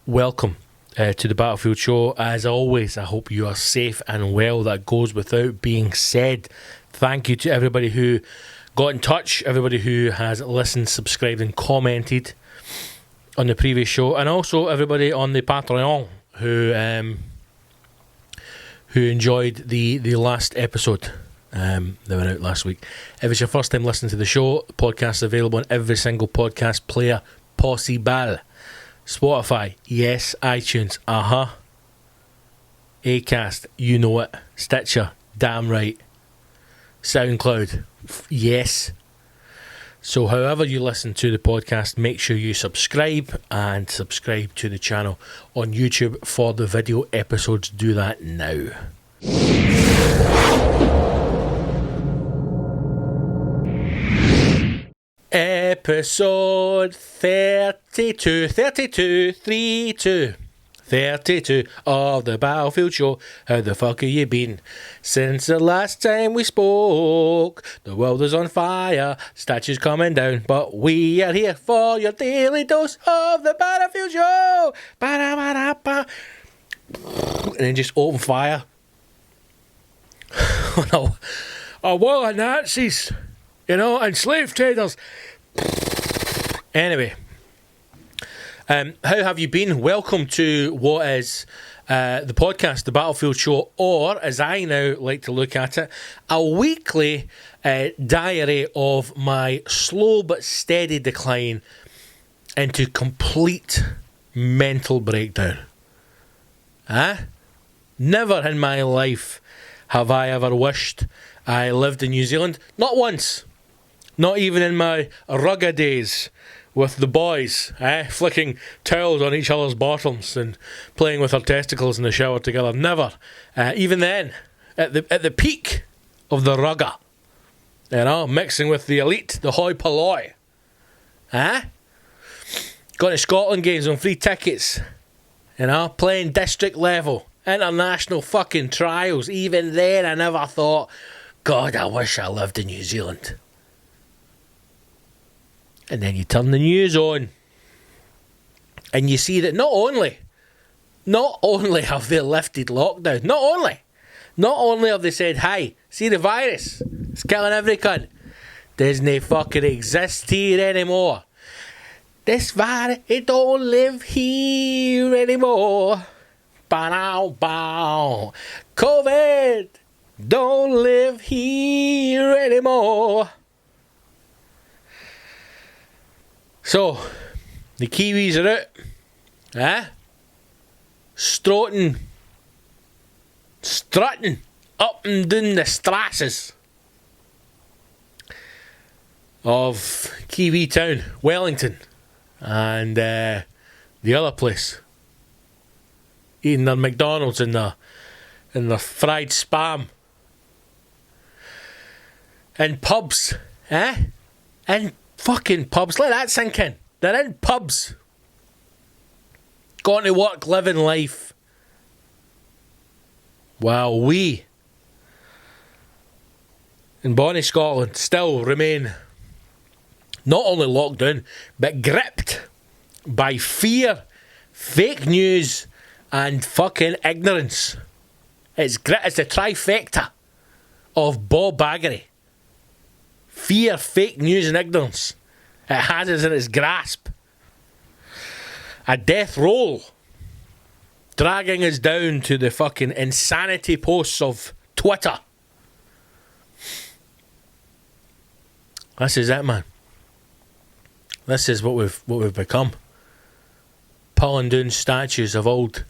welcome to the Battlefield Show. As always, I hope you are safe and well. That goes without being said. Thank you to everybody who got in touch, everybody who has listened, subscribed and commented on the previous show, and also everybody on the Patreon who enjoyed the last episode that went out last week. If it's your first time listening to the show, the podcast is available on every single podcast player possible. Spotify, yes. iTunes, Acast, you know it. Stitcher, damn right. SoundCloud, yes. So however you listen to the podcast, make sure you subscribe, and subscribe to the channel on YouTube for the video episodes. Do that now. Episode 32 of the Battlefield Show. How the fuck have you been since the last time we spoke? The world is on fire, statues coming down, but we are here for your daily dose of the Battlefield Show. Ba-da-ba-da-ba. And then just open fire. A wall of Nazis, you know, and slave traders. Anyway, how have you been? Welcome to what is the podcast, the Battlefield Show, or as I now like to look at it, a weekly diary of my slow but steady decline into complete mental breakdown. Never in my life have I ever wished I lived in New Zealand. Not once. Not even in my rugger days with the boys, flicking towels on each other's bottoms and playing with our testicles in the shower together. Never. Even then, at the peak of the rugger, you know, mixing with the elite, the hoi polloi. Going to Scotland games on free tickets, you know, playing district level, international fucking trials. Even then, I never thought, God, I wish I lived in New Zealand. And then you turn the news on and you see that not only have they lifted lockdown, not only have they said, hi, see the virus, it's killing every cunt, doesn't fucking exist here anymore. This virus, it don't live here anymore. Bow. COVID don't live here anymore. So, the Kiwis are out, strutting up and down the strasses of Kiwi Town, Wellington, and the other place, eating their McDonald's and their fried spam, and pubs, and fucking pubs. Let that sink in. They're in pubs. Going to work, living life. While we in Bonnie, Scotland, still remain not only locked down, but gripped by fear, fake news, and fucking ignorance. It's the trifecta of ball-baggery. Fear, fake news and ignorance. It has us in its grasp. A death roll dragging us down to the fucking insanity posts of Twitter. This is it, man. This is what we've become. Pulling down statues of old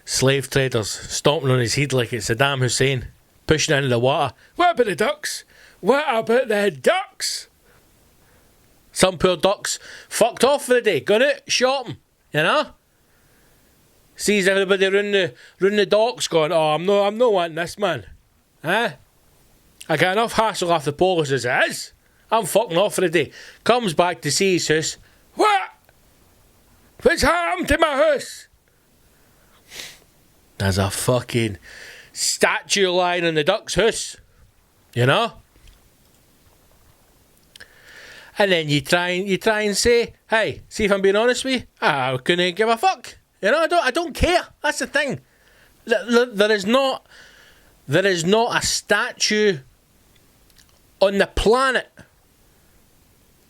slave traders, stomping on his head like it's Saddam Hussein, pushing into the water. What about the ducks? What about the ducks? Some poor ducks fucked off for the day, gone out shopping, you know? Sees everybody round the docks going, oh, I'm no wanting this, man. I got enough hassle off the police as it is. I'm fucking off for the day. Comes back to see his house. What? What's happened to my house? There's a fucking statue lying in the duck's house, you know? And then you try and say, hey, see if I'm being honest with you, I couldn't give a fuck. You know, I don't care. That's the thing. There is not a statue on the planet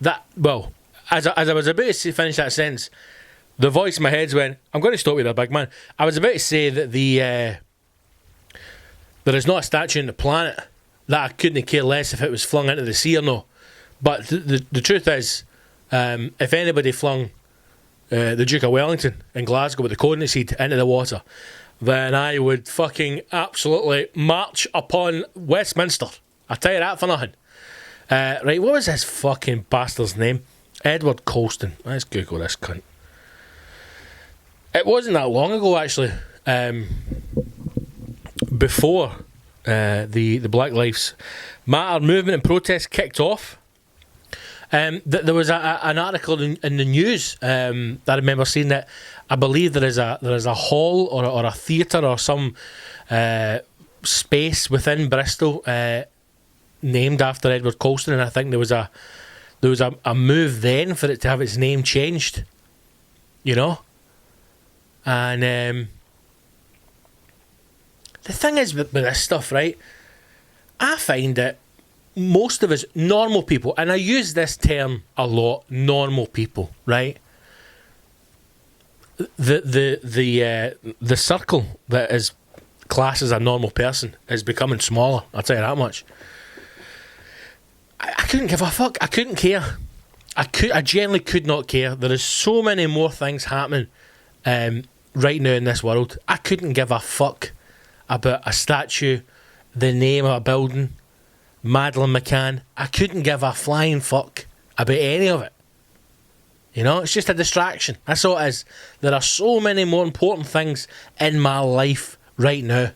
that, well, as I was about to finish that sentence, the voice in my head's went, I'm going to stop you there, big man. I was about to say that there is not a statue on the planet that I couldn't care less if it was flung into the sea or no. But the truth is, if anybody flung the Duke of Wellington in Glasgow with the coordinate seed into the water, then I would fucking absolutely march upon Westminster. I tell you that for nothing. Right, what was this fucking bastard's name? Edward Colston. Let's Google this cunt. It wasn't that long ago, actually. Before the Black Lives Matter movement and protest kicked off, there was an article in the news that I remember seeing that I believe there is a hall or a theatre or some space within Bristol named after Edward Colston, and I think there was a move then for it to have its name changed, you know. And the thing is with this stuff, right, I find that most of us normal people, and I use this term a lot, normal people, right, the circle that is classed as a normal person is becoming smaller, I'll tell you that much. I couldn't give a fuck. I couldn't care. I genuinely could not care. There is so many more things happening right now in this world. I couldn't give a fuck about a statue, the name of a building, Madeleine McCann. I couldn't give a flying fuck about any of it. You know, it's just a distraction. That's all it is. There are so many more important things in my life right now.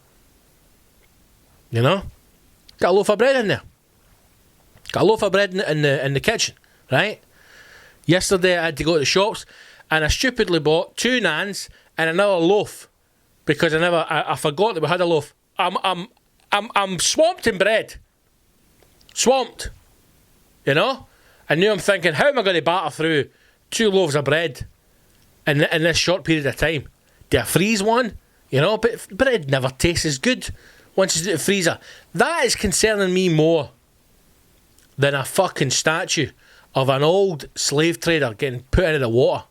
You know? Got a loaf of bread in there. Got a loaf of bread in the kitchen, right? Yesterday I had to go to the shops and I stupidly bought 2 naans and another loaf because I forgot that we had a loaf. I'm swamped in bread. Swamped. You know? And now I'm thinking, how am I going to batter through 2 loaves of bread in this short period of time? Do I freeze one? You know, but bread never tastes as good once it's in the freezer. That is concerning me more than a fucking statue of an old slave trader getting put into the water.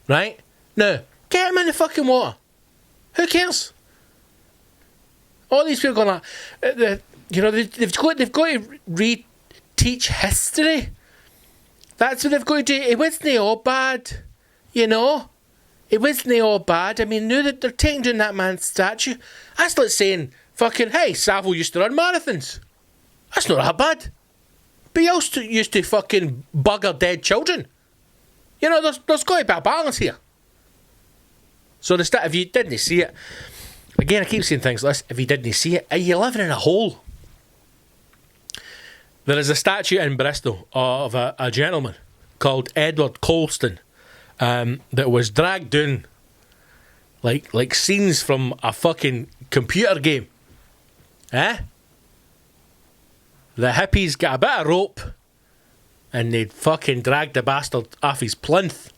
Right? Now, get him in the fucking water. Who cares? All these people going like, they've got to re-teach history. That's what they've got to do. It wasn't all bad, you know. It wasn't all bad. I mean, now that they're taking down that man's statue, that's like saying, fucking, hey, Savile used to run marathons. That's not that bad. But he also used to fucking bugger dead children. You know, there's got to be a balance here. So if you didn't see it, again, I keep saying things like this, if you didn't see it, are you living in a hole? There is a statue in Bristol of a gentleman called Edward Colston that was dragged down like scenes from a fucking computer game. Eh? The hippies got a bit of rope and they'd fucking dragged the bastard off his plinth,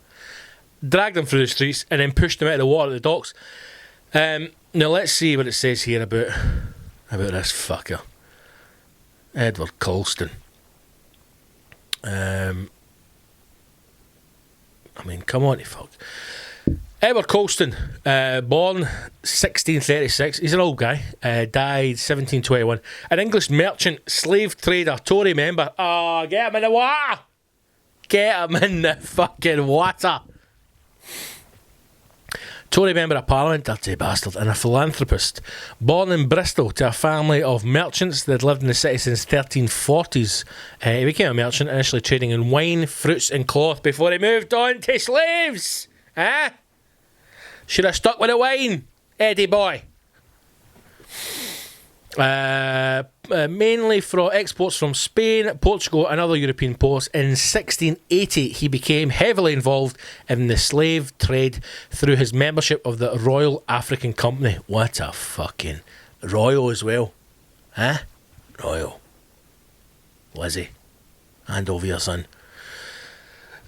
dragged him through the streets and then pushed him out of the water at the docks. Now let's see what it says here about this fucker. Edward Colston. I mean, come on, you folks. Edward Colston, born 1636. He's an old guy. Died 1721. An English merchant, slave trader, Tory member. Oh, get him in the water! Get him in the fucking water! Tory member of Parliament, dirty bastard, and a philanthropist. Born in Bristol to a family of merchants that had lived in the city since 1340s. He became a merchant, initially trading in wine, fruits and cloth before he moved on to slaves. Eh? Should have stuck with the wine, Eddie boy. Mainly for exports from Spain, Portugal and other European ports. In 1680 he became heavily involved in the slave trade through his membership of the Royal African Company. What a fucking royal as well. Huh? Royal. Lizzie. Hand over your son.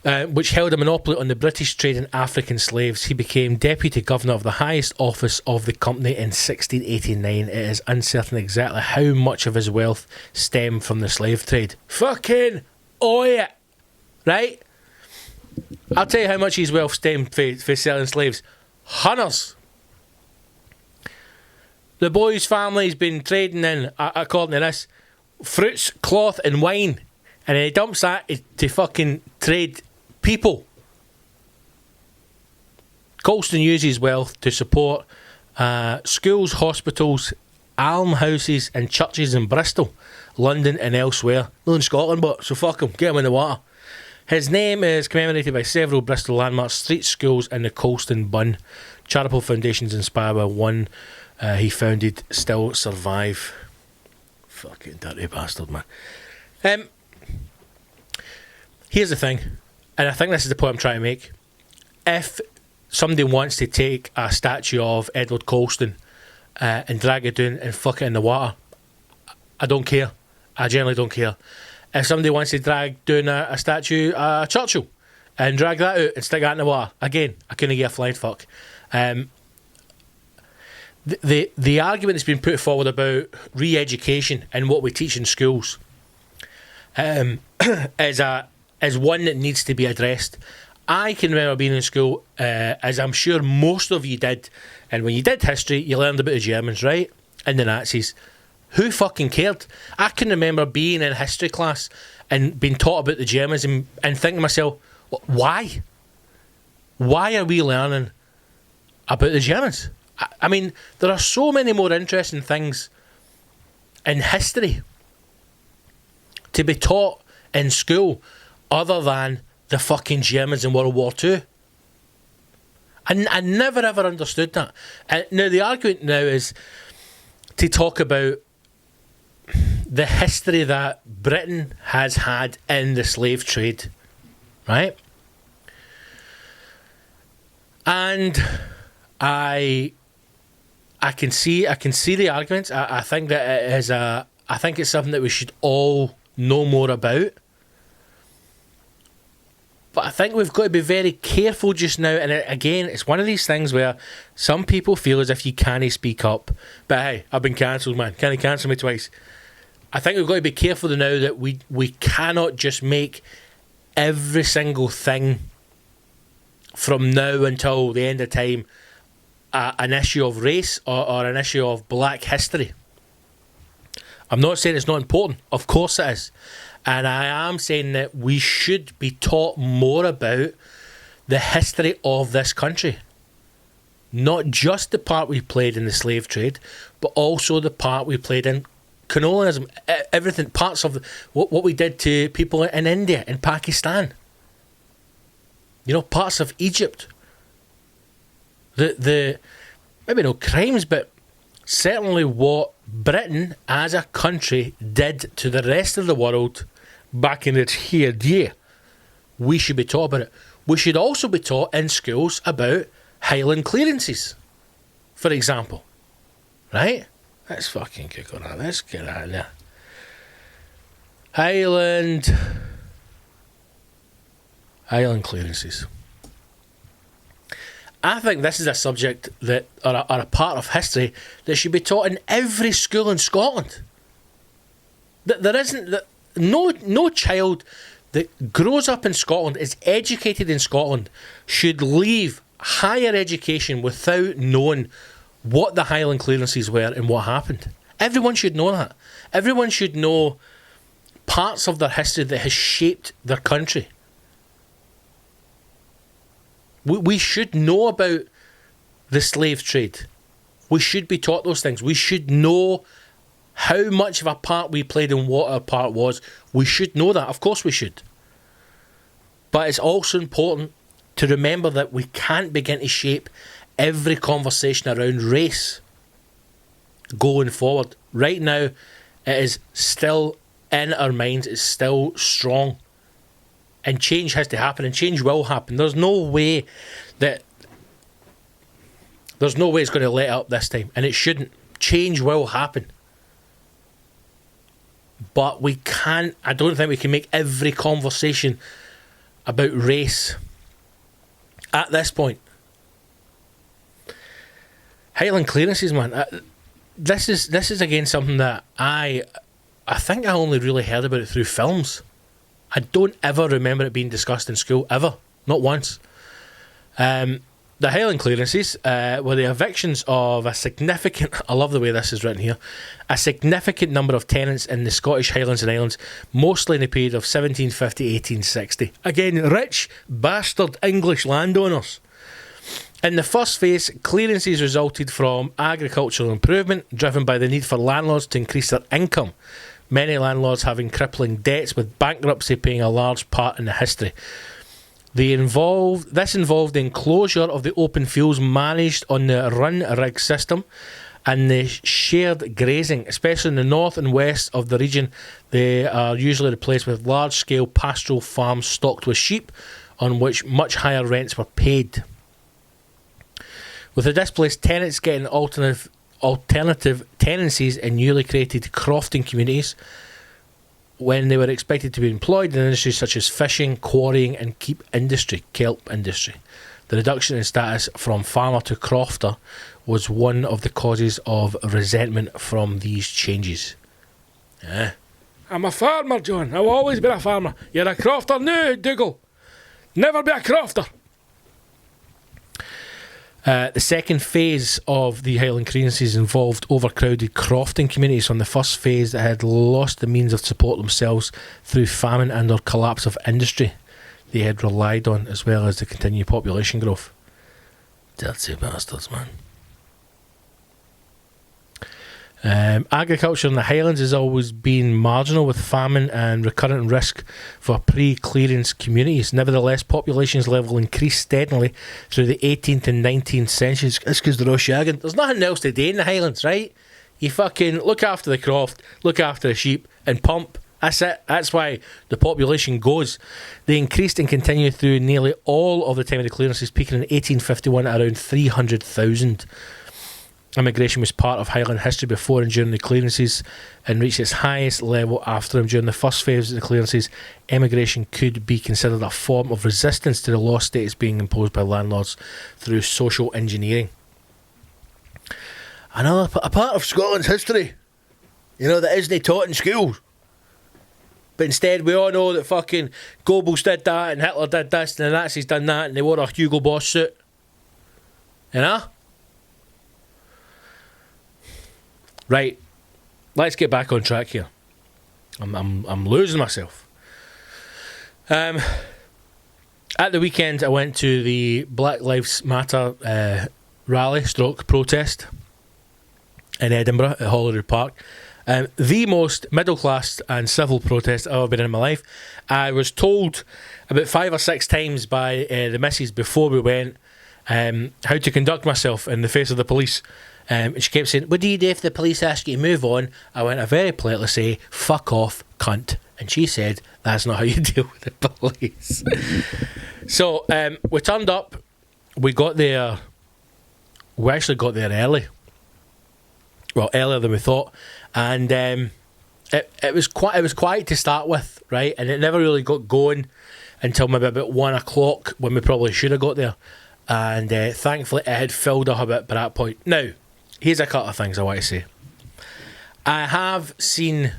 which held a monopoly on the British trade in African slaves. He became deputy governor of the highest office of the company in 1689. It is uncertain exactly how much of his wealth stemmed from the slave trade. Fucking yeah. Right? I'll tell you how much his wealth stemmed for selling slaves. Hunters. The boy's family's been trading in, according to this, fruits, cloth and wine. And he dumps that to fucking trade people. Colston used his wealth to support schools, hospitals, almshouses and churches in Bristol, London and elsewhere. Not in Scotland, but so fuck him, get him in the water. His name is commemorated by several Bristol landmarks, street schools and the Colston Bun. Charitable foundations inspired by one he founded still survive. Fucking dirty bastard, man. Here's the thing, and I think this is the point I'm trying to make. If somebody wants to take a statue of Edward Colston and drag it down and fuck it in the water, I don't care. I generally don't care. If somebody wants to drag down a statue of Churchill and drag that out and stick that in the water, again, I couldn't give a flying fuck. The argument that's been put forward about re-education and what we teach in schools is one that needs to be addressed. I can remember being in school, as I'm sure most of you did, and when you did history, you learned about the Germans, right? And the Nazis. Who fucking cared? I can remember being in history class and being taught about the Germans and thinking to myself, why? Why are we learning about the Germans? I mean, there are so many more interesting things in history to be taught in school other than the fucking Germans in World War II. I never ever understood that. Now the argument now is to talk about the history that Britain has had in the slave trade, right? And I can see the arguments. I think that it is I think it's something that we should all know more about. But I think we've got to be very careful just now. And again, it's one of these things where some people feel as if you can't speak up. But hey, I've been cancelled, man. Can you cancel me twice? I think we've got to be careful now that we cannot just make every single thing from now until the end of time an issue of race or an issue of black history. I'm not saying it's not important. Of course it is. And I am saying that we should be taught more about the history of this country. Not just the part we played in the slave trade, but also the part we played in colonialism. Everything, parts of what we did to people in India, in Pakistan. You know, parts of Egypt. The maybe no crimes, but certainly what Britain as a country did to the rest of the world back in its heyday. We should be taught about it. We should also be taught in schools about Heylin Clearances, for example. Right? Let's fucking kick on that. Let's get out of there. Heylin Clearances. I think this is a subject that, or a part of history that should be taught in every school in Scotland. There isn't, no child that grows up in Scotland, is educated in Scotland, should leave higher education without knowing what the Heylin Clearances were and what happened. Everyone should know that. Everyone should know parts of their history that has shaped their country. We should know about the slave trade. We should be taught those things. We should know how much of a part we played and what our part was. We should know that. Of course we should. But it's also important to remember that we can't begin to shape every conversation around race going forward. Right now, it is still in our minds. It's still strong. And change has to happen, and change will happen. There's no way it's going to let up this time, and it shouldn't. Change will happen. But we can't, I don't think we can make every conversation about race at this point. Heylin Clearances, man. This is again something that I think I only really heard about it through films. I don't ever remember it being discussed in school, ever. Not once. The Heylin Clearances were the evictions of a significant, I love the way this is written here, a significant number of tenants in the Scottish Highlands and Islands, mostly in the period of 1750 to 1860. Again, rich, bastard English landowners. In the first phase, clearances resulted from agricultural improvement, driven by the need for landlords to increase their income. Many landlords having crippling debts, with bankruptcy playing a large part in the history. This involved the enclosure of the open fields managed on the run rig system and the shared grazing, especially in the north and west of the region. They are usually replaced with large-scale pastoral farms stocked with sheep, on which much higher rents were paid. With the displaced tenants getting alternative tenancies in newly created crofting communities, when they were expected to be employed in industries such as fishing, quarrying and kelp industry. The reduction in status from farmer to crofter was one of the causes of resentment from these changes. I'm a farmer, John. I've always been a farmer. You're a crofter now, Dougal. Never be a crofter. The second phase of the Heylin Clearances involved overcrowded crofting communities. On the first phase, that had lost the means of support themselves through famine and or collapse of industry they had relied on, as well as the continued population growth. Dirty bastards, man. Agriculture in the Highlands has always been marginal, with famine and recurrent risk for pre-clearance communities. Nevertheless, population's level increased steadily through the 18th and 19th centuries. That's because they're all shagging. There's nothing else to do in the Highlands, right? You fucking look after the croft, look after the sheep, and pump. That's it. That's why the population goes. They increased and continued through nearly all of the time of the clearances, peaking in 1851 at around 300,000. Immigration was part of Highland history before and during the clearances, and reached its highest level after them. During the first phase of the clearances, immigration could be considered a form of resistance to the law status being imposed by landlords through social engineering. Another a part of Scotland's history, that isn't taught in schools. But instead, we all know that fucking Goebbels did that, and Hitler did this, and the Nazis done that, and they wore a Hugo Boss suit. Right, let's get back on track here. I'm losing myself. At the weekend, I went to the Black Lives Matter rally / protest in Edinburgh at Holyrood Park. The most middle class and civil protest I've ever been in my life. I was told about 5 or 6 times by the missus before we went how to conduct myself in the face of the police. And she kept saying, what do you do if the police ask you to move on? I went, I very politely say, fuck off, cunt. And she said, that's not how you deal with the police. So we turned up. We actually got there early. Well, earlier than we thought. And it was quiet to start with, right? And it never really got going until maybe about 1 o'clock, when we probably should have got there. And thankfully it had filled up a bit by that point. Now, here's a couple of things I want to say. I have seen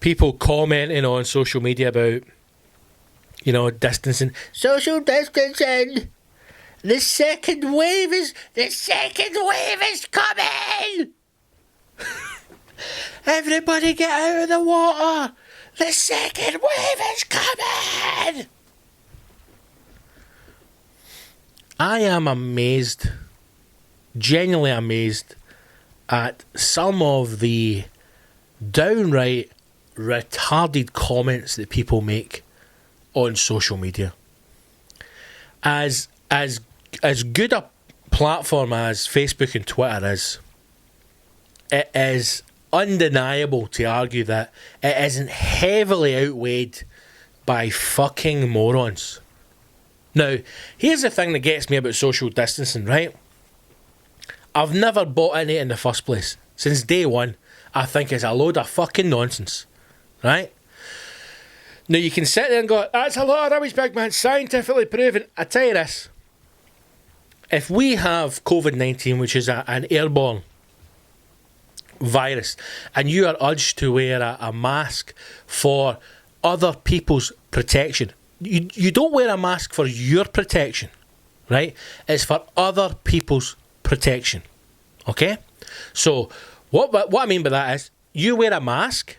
people commenting on social media about, distancing. Social distancing. The second wave is coming. Everybody get out of the water. The second wave is coming. I am amazed, genuinely amazed, at some of the downright retarded comments that people make on social media. As good a platform as Facebook and Twitter is, it is undeniable to argue that it isn't heavily outweighed by fucking morons. Now, here's the thing that gets me about social distancing, right? I've never bought into it in the first place. since day one, I think is a load of fucking nonsense. Right? Now, you can sit there and go, that's a lot of rubbish, big man, scientifically proven. I tell you this, if we have COVID-19, which is an airborne virus, and you are urged to wear a mask for other people's protection, you don't wear a mask for your protection, right? It's for other people's protection, okay? So, what I mean by that is, you wear a mask,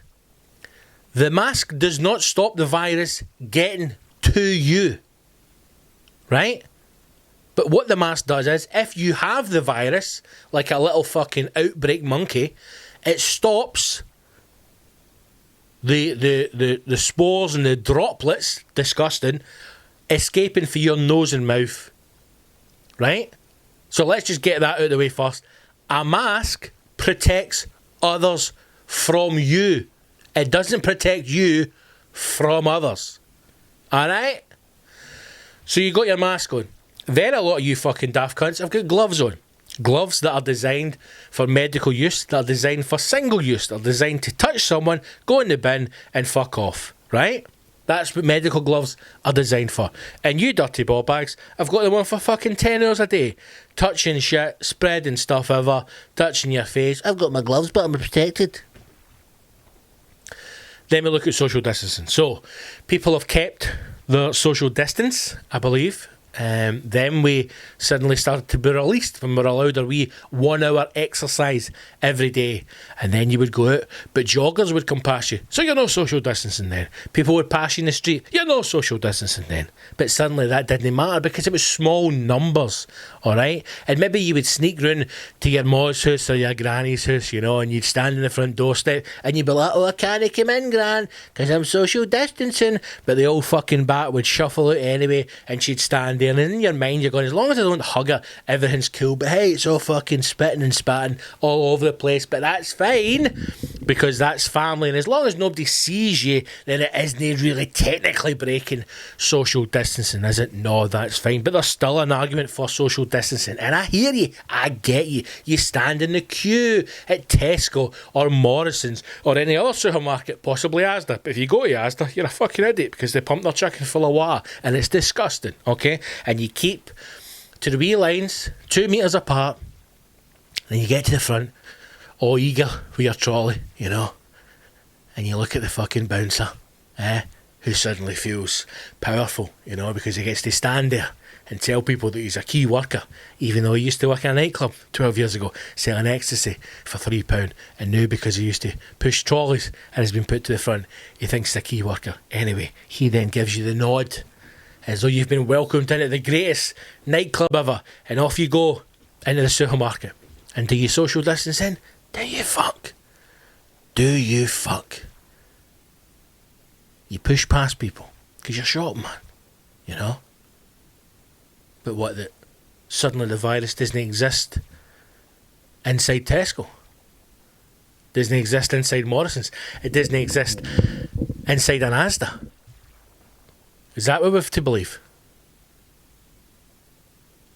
the mask does not stop the virus getting to you, right? But what the mask does is, if you have the virus, like a little fucking outbreak monkey, it stops the spores and the droplets, disgusting, escaping through your nose and mouth, right? So let's just get that out of the way first. A mask protects others from you. It doesn't protect you from others. Alright? So you got your mask on. Then a lot of you fucking daft cunts have got gloves on. Gloves that are designed for medical use, that are designed for single use, that are designed to touch someone, go in the bin and fuck off. Right? That's what medical gloves are designed for. And you dirty ball bags have got them on for fucking 10 hours a day. Touching shit, spreading stuff over, touching your face. I've got my gloves but I'm protected. Then we look at social distancing. So, people have kept their social distance, I believe. Then we suddenly started to be released when we were allowed a wee 1 hour exercise every day, and then you would go out, but joggers would come past you, so you're no social distancing then. People would pass you in the street, you're no social distancing then. But suddenly that didn't matter because it was small numbers, alright? And maybe you would sneak round to your ma's house or your granny's house, you know, and you'd stand in the front doorstep and you'd be like, oh, I can't come in, gran, because I'm social distancing. But the old fucking bat would shuffle out anyway, and she'd stand there, and in your mind you're going, as long as I don't hug her, everything's cool. But hey, it's all fucking spitting and spatting all over the place, but that's fine because that's family, and as long as nobody sees you, then it isn't really technically breaking social distancing, is it? No, that's fine. But there's still an argument for social distancing, and I hear you, I get you. You stand in the queue at Tesco or Morrison's or any other supermarket, possibly Asda. But if you go to Asda, you're a fucking idiot because they pump their chicken full of water and it's disgusting, okay? And you keep to the wee lines 2 metres apart, and you get to the front, all eager with your trolley, you know, and you look at the fucking bouncer, who suddenly feels powerful, you know, because he gets to stand there and tell people that he's a key worker, even though he used to work in a nightclub 12 years ago selling ecstasy for £3, and now because he used to push trolleys and has been put to the front, he thinks he's a key worker. Anyway, he then gives you the nod as though you've been welcomed into the greatest nightclub ever, and off you go into the supermarket. And do you social distancing? Do you fuck? Do you fuck? You push past people because you're shopping, man, you know? But what, that suddenly the virus doesn't exist inside Tesco? Doesn't exist inside Morrison's? It doesn't exist inside an Asda? Is that what we've to believe?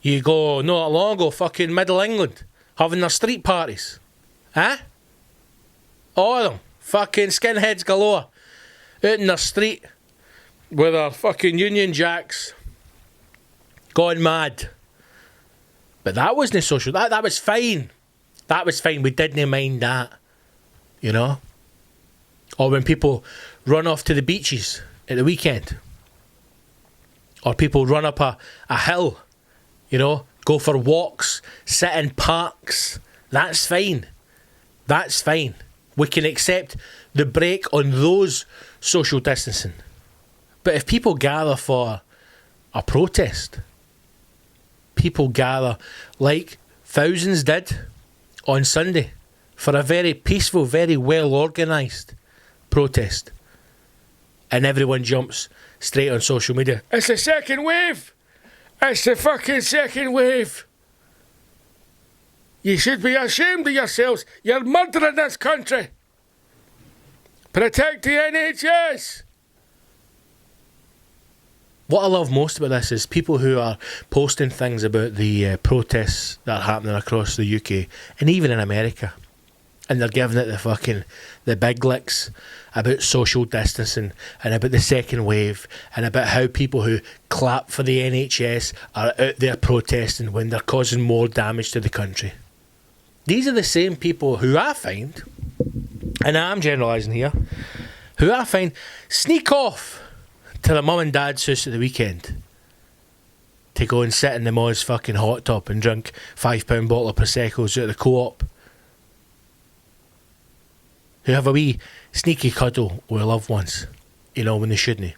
You go, not long ago, fucking Middle England, having their street parties. Huh? All of them. Fucking skinheads galore. Out in their street with their fucking Union Jacks. Gone mad. But that wasn't social. That was fine. That was fine. We didn't mind that. You know? Or when people run off to the beaches at the weekend. Or people run up a hill. You know? Go for walks. Sit in parks. That's fine. That's fine. We can accept the break on those social distancing. But if people gather for a protest, people gather like thousands did on Sunday for a very peaceful, very well organised protest, and everyone jumps straight on social media. It's the second wave! It's the fucking second wave! You should be ashamed of yourselves. You're murdering this country. Protect the NHS. What I love most about this is people who are posting things about the protests that are happening across the UK and even in America. and they're giving it the big licks about social distancing and about the second wave and about how people who clap for the NHS are out there protesting when they're causing more damage to the country. These are the same people who I find, and I'm generalising here, who I find sneak off to their mum and dad's house at the weekend to go and sit in the Moz fucking hot tub and drink £5 bottle of Prosecco's at the Co-op. Who have a wee sneaky cuddle with loved ones, you know, when they shouldn't.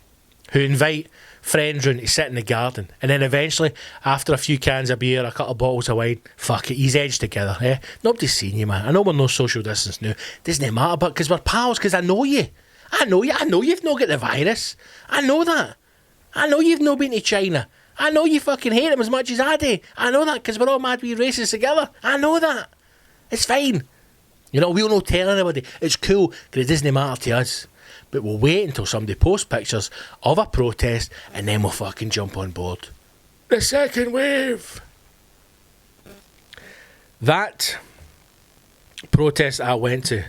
Who invite friends round to sit in the garden, and then eventually, after a few cans of beer, a couple of bottles of wine, fuck it, he's edged together, eh? Nobody's seen you, man. I know we're no social distance now. Doesn't matter, but because we're pals, because I know you. I know you've not got the virus. I know that. I know you've not been to China. I know you fucking hate him as much as I do. I know that because we're all mad we racists together. I know that. It's fine. You know, we'll not tell anybody. It's cool because it doesn't matter to us. But we'll wait until somebody posts pictures of a protest and then we'll fucking jump on board. The second wave. That protest I went to.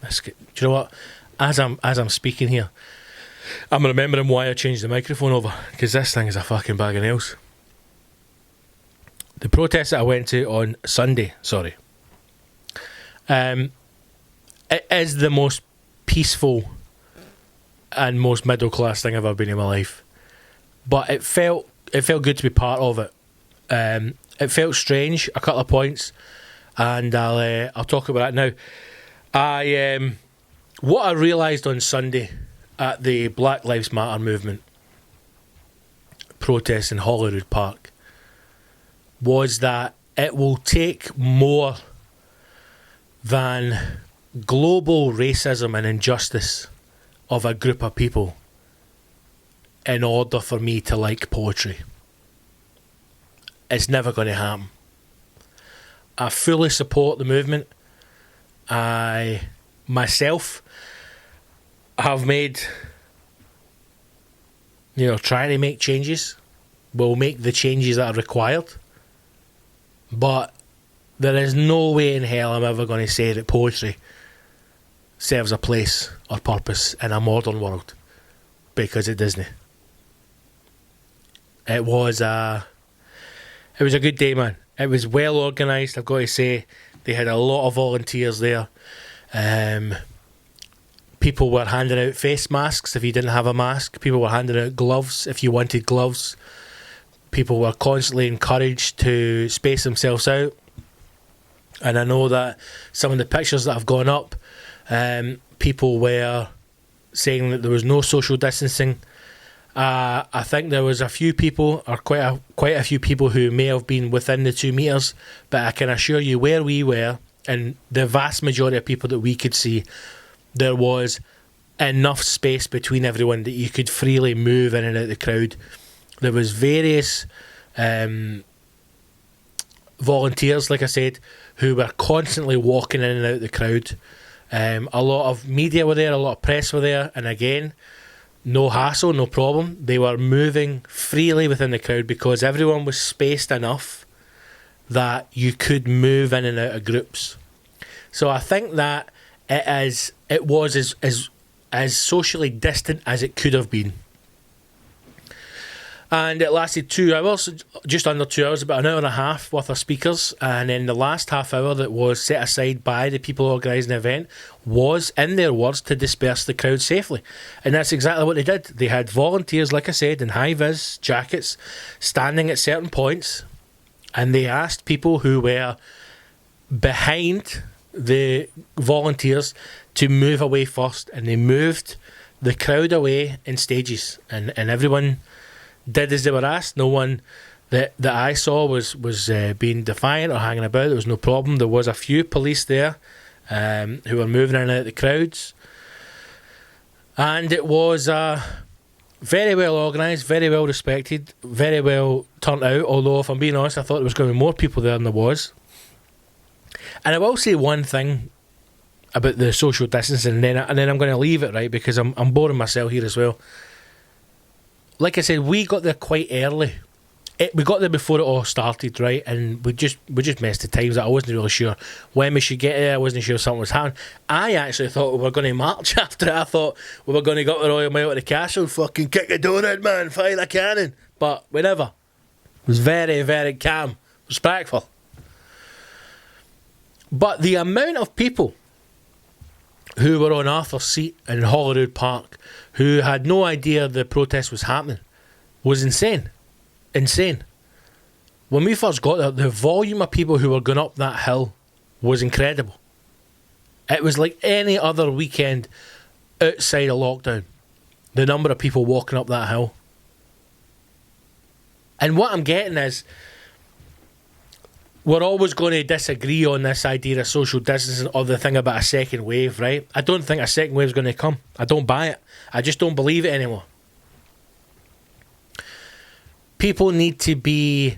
Do you know what? As I'm speaking here, I'm remembering why I changed the microphone over, because this thing is a fucking bag of nails. The protest that I went to on Sunday, it is the most peaceful and most middle class thing I've ever been in my life. But it felt good to be part of it. It felt strange, a couple of points, and I'll talk about that now. What I realised on Sunday at the Black Lives Matter movement protest in Holyrood Park was that it will take more than global racism and injustice of a group of people in order for me to like poetry. It's never going to happen. I fully support the movement. I myself have made, trying to make changes. We'll make the changes that are required. But there is no way in hell I'm ever going to say that poetry serves a place or purpose in a modern world, because it doesn't. It was a good day, man. It was well organised, I've got to say. They had a lot of volunteers there. People were handing out face masks if you didn't have a mask. People were handing out gloves if you wanted gloves. People were constantly encouraged to space themselves out. And I know that some of the pictures that have gone up, people were saying that there was no social distancing. I think there was a few people, or quite a few people, who may have been within the 2 metres, but I can assure you where we were, and the vast majority of people that we could see, there was enough space between everyone that you could freely move in and out the crowd. There was various volunteers, like I said, who were constantly walking in and out the crowd. A lot of media were there, a lot of press were there, and again, no hassle, no problem. They were moving freely within the crowd because everyone was spaced enough that you could move in and out of groups. So I think that it was as socially distant as it could have been. And it lasted 2 hours, just under 2 hours, about an hour and a half worth of speakers. And then the last half hour that was set aside by the people organising the event was, in their words, to disperse the crowd safely. And that's exactly what they did. They had volunteers, like I said, in high-vis jackets, standing at certain points. And they asked people who were behind the volunteers to move away first. And they moved the crowd away in stages. And everyone did as they were asked. No one that I saw was being defiant or hanging about. There was no problem. There was a few police there who were moving in and out of the crowds. And it was very well organised, very well respected, very well turned out. Although, if I'm being honest, I thought there was going to be more people there than there was. And I will say one thing about the social distancing, and then I'm going to leave it, right, because I'm boring myself here as well. Like I said, we got there quite early, we got there before it all started, right? And we just messed the times up. I wasn't really sure when we should get there. I wasn't sure something was happening. I actually thought we were going to march after it. I thought we were going to go to the Royal Mile at the castle, fucking kick the door in, man, fire a cannon. But we never. It was very, very calm, respectful. But the amount of people who were on Arthur's Seat in Holyrood Park who had no idea the protest was happening was insane. Insane. When we first got there, the volume of people who were going up that hill was incredible. It was like any other weekend outside of lockdown. The number of people walking up that hill. And what I'm getting is, we're always going to disagree on this idea of social distancing or the thing about a second wave, right? I don't think a second wave is going to come. I don't buy it. I just don't believe it anymore. People need to be...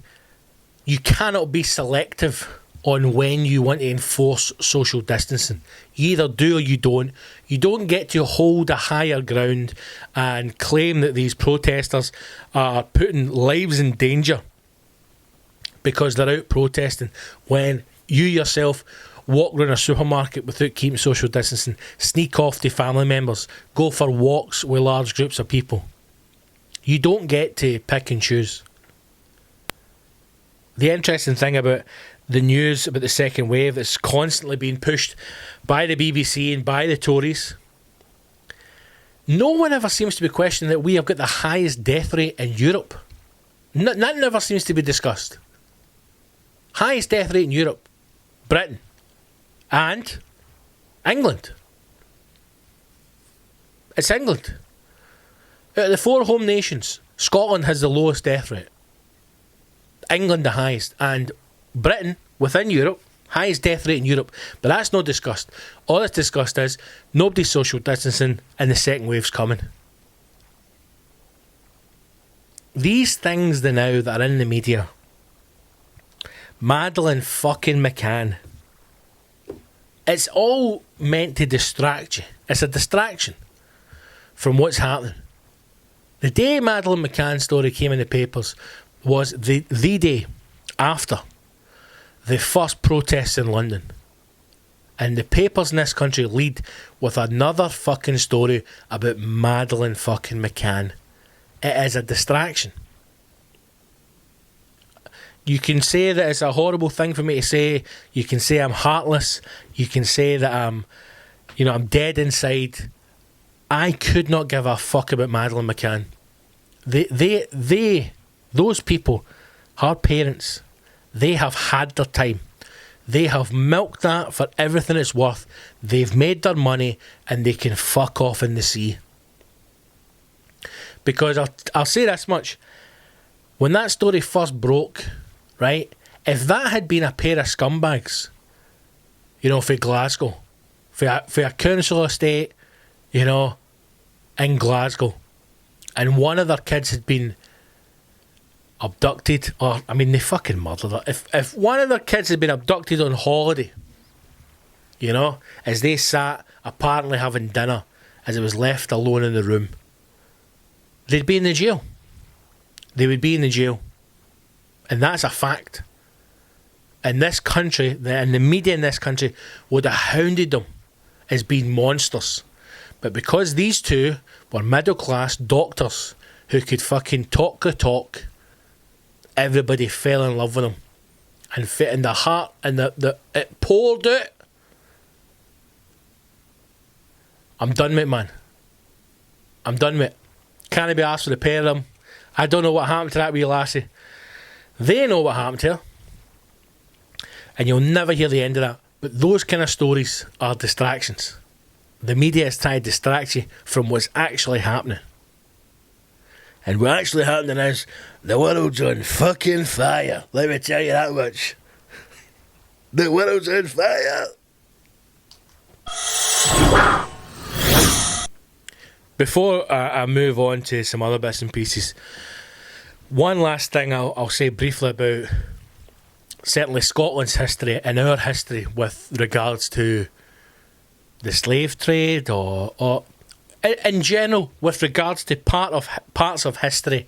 You cannot be selective on when you want to enforce social distancing. You either do or you don't. You don't get to hold a higher ground and claim that these protesters are putting lives in danger because they're out protesting when you yourself walk around a supermarket without keeping social distancing, sneak off to family members, go for walks with large groups of people. You don't get to pick and choose. The interesting thing about the news about the second wave that's constantly being pushed by the BBC and by the Tories, no one ever seems to be questioning that we have got the highest death rate in Europe. That never seems to be discussed. Highest death rate in Europe, Britain and England. It's England. Out of the 4 home nations, Scotland has the lowest death rate. England the highest. And Britain, within Europe, highest death rate in Europe. But that's not discussed. All that's discussed is nobody's social distancing and the second wave's coming. These things now that are in the media, Madeleine fucking McCann, it's all meant to distract you. It's a distraction from what's happening. The day Madeleine McCann's story came in the papers was the day after the first protests in London. And the papers in this country lead with another fucking story about Madeleine fucking McCann. It is a distraction. You can say that it's a horrible thing for me to say. You can say I'm heartless. You can say that I'm dead inside. I could not give a fuck about Madeleine McCann. Those people, her parents, they have had their time. They have milked that for everything it's worth. They've made their money and they can fuck off in the sea. Because I'll say this much. When that story first broke, right, if that had been a pair of scumbags, for Glasgow, for a council estate, in Glasgow, and one of their kids had been abducted, they fucking murdered her. If one of their kids had been abducted on holiday, as they sat apparently having dinner, as it was left alone in the room, they'd be in the jail. They would be in the jail. And that's a fact. In this country, and the media in this country would have hounded them as being monsters. But because these two were middle class doctors who could fucking talk the talk, everybody fell in love with them. And fit in the heart, and it poured out. I'm done with it, man. I'm done with it. Can't be asked for the pair of them. I don't know what happened to that wee lassie. They know what happened to her. And you'll never hear the end of that. But those kind of stories are distractions. The media is trying to distract you from what's actually happening. And what's actually happening is the world's on fucking fire. Let me tell you that much. The world's on fire. Before I move on to some other bits and pieces, one last thing I'll say briefly about certainly Scotland's history and our history with regards to the slave trade, or in general with regards to parts of history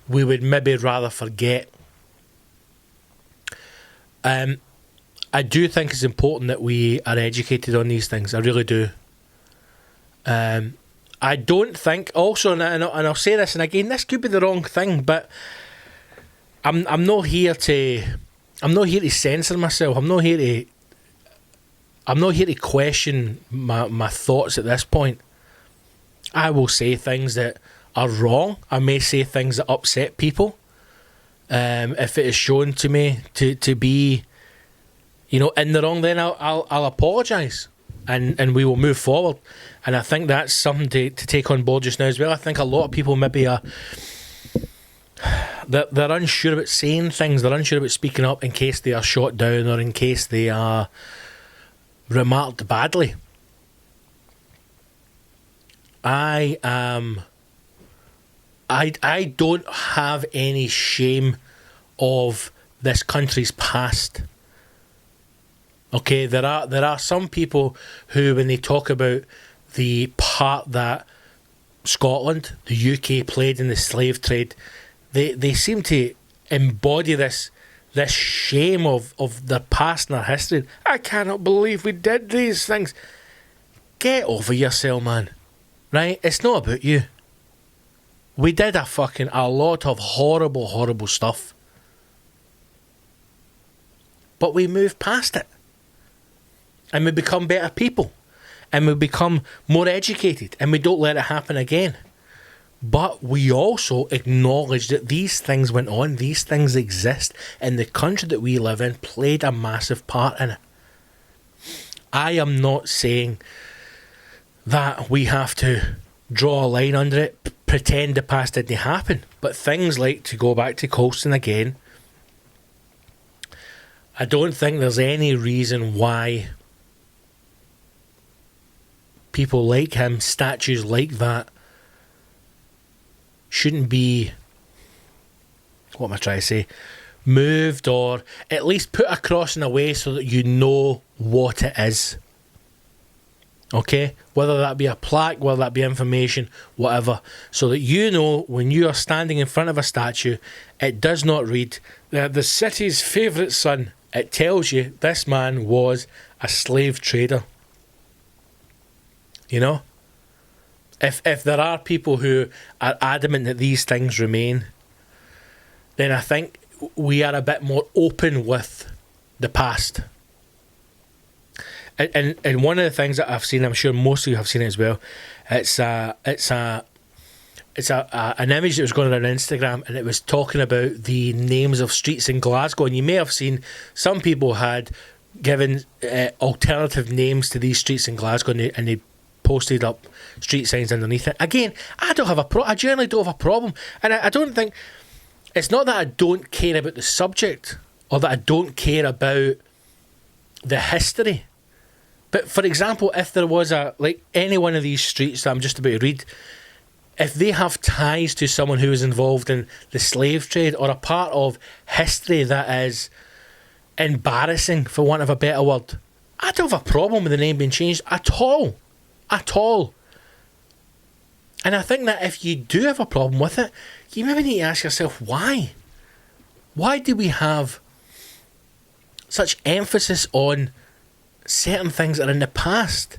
we would maybe rather forget. I do think it's important that we are educated on these things. I really do. I don't think also, and I'll say this, and again, this could be the wrong thing, but I'm not here to censor myself. I'm not here to question my thoughts at this point. I will say things that are wrong. I may say things that upset people. If it is shown to me to be, in the wrong, then I'll apologise, and we will move forward. And I think that's something to take on board just now as well. I think a lot of people maybe are they're unsure about saying things. They're unsure about speaking up in case they are shot down or in case they are remarked badly. I don't have any shame of this country's past. Okay, there are some people who, when they talk about the part that Scotland, the UK played in the slave trade, they seem to embody this shame of their past and their history. I cannot believe we did these things. Get over yourself, man. Right? It's not about you. We did a lot of horrible, horrible stuff. But we moved past it. And we become better people. And we become more educated. And we don't let it happen again. But we also acknowledge that these things went on. These things exist. And the country that we live in played a massive part in it. I am not saying that we have to draw a line under it, pretend the past didn't happen. But things like, to go back to Colston again, I don't think there's any reason why people like him, statues like that, shouldn't be, what am I trying to say, moved or at least put across in a way so that you know what it is. Okay? Whether that be a plaque, whether that be information, whatever. So that you know when you are standing in front of a statue, it does not read, the city's favourite son. It tells you this man was a slave trader. You know? If there are people who are adamant that these things remain, then I think we are a bit more open with the past. And one of the things that I've seen, I'm sure most of you have seen it as well, it's an image that was going around Instagram, and it was talking about the names of streets in Glasgow. And you may have seen some people had given alternative names to these streets in Glasgow, and they posted up street signs underneath it. Again, I generally don't have a problem, and I don't think, it's not that I don't care about the subject or that I don't care about the history. But for example, if there was any one of these streets that I'm just about to read, if they have ties to someone who was involved in the slave trade or a part of history that is embarrassing, for want of a better word, I don't have a problem with the name being changed at all. At all. And I think that if you do have a problem with it, you maybe need to ask yourself why. Why do we have such emphasis on certain things that are in the past?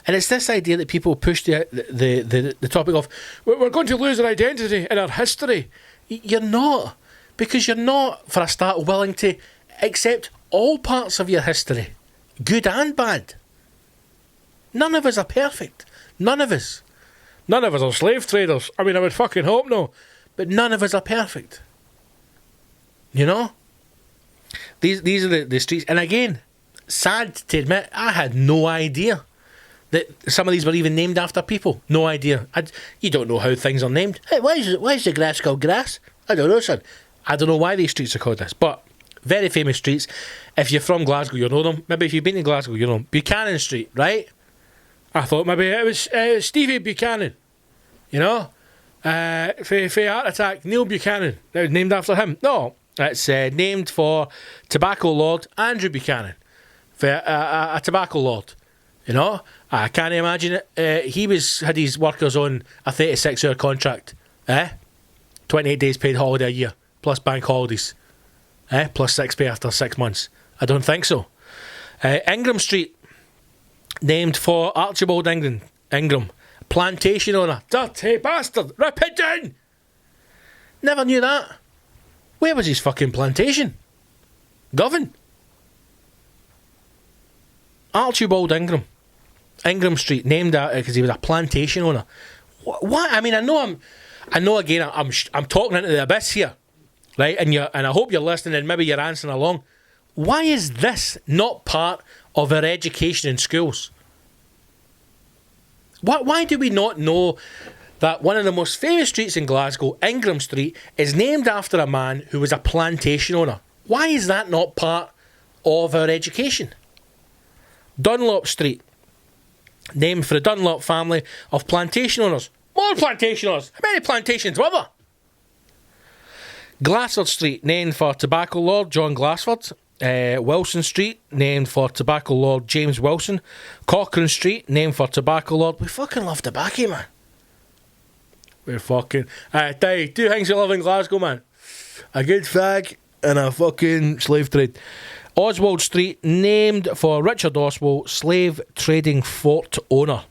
And it's this idea that people push the topic of, we're going to lose our identity and our history. You're not. Because you're not, for a start, willing to accept all parts of your history, good and bad. None of us are perfect. None of us. None of us are slave traders. I mean, I would fucking hope no. But none of us are perfect. You know? These are the streets. And again, sad to admit, I had no idea that some of these were even named after people. No idea. You don't know how things are named. Hey, why is the grass called grass? I don't know, son. I don't know why these streets are called this. But very famous streets. If you're from Glasgow, you'll know them. Maybe if you've been to Glasgow, you'll know them. Buchanan Street, right? I thought maybe it was Stevie Buchanan. You know? For Heart Attack, Neil Buchanan. That was named after him. No. It's named for tobacco lord Andrew Buchanan. For a tobacco lord. You know? I can't imagine it. He had his workers on a 36-hour contract. 28 days paid holiday a year, plus bank holidays, plus 6 pay after 6 months. I don't think so. Ingram Street, named for Archibald Ingram, plantation owner. Dirty bastard, rip it down! Never knew that. Where was his fucking plantation? Govan. Archibald Ingram Street, named after because he was a plantation owner. What? I mean, I know. Again, I'm talking into the abyss here, right? And I hope you're listening, and maybe you're answering along. Why is this not part of our education in schools? Why do we not know that one of the most famous streets in Glasgow, Ingram Street, is named after a man who was a plantation owner? Why is that not part of our education? Dunlop Street, named for the Dunlop family of plantation owners. More plantation owners. How many plantations were there? Glassford Street, named for tobacco lord John Glassford. Wilson Street, named for tobacco lord James Wilson. Cochrane Street, named for tobacco lord. We fucking love tobacco, man. We're fucking... I tell you, 2 things we love in Glasgow, man. A good fag and a fucking slave trade. Oswald Street, named for Richard Oswald, slave trading fort owner.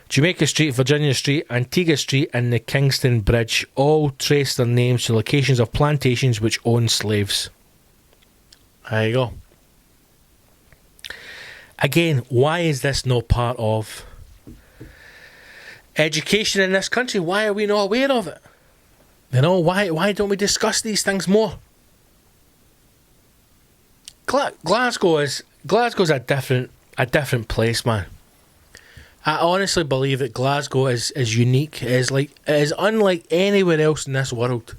Jamaica Street, Virginia Street, Antigua Street and the Kingston Bridge all trace their names to locations of plantations which owned slaves. There you go. Again, why is this not part of education in this country? Why are we not aware of it? You know, why don't we discuss these things more? Glasgow's a different place, man. I honestly believe that Glasgow is unique. It is unlike anywhere else in this world.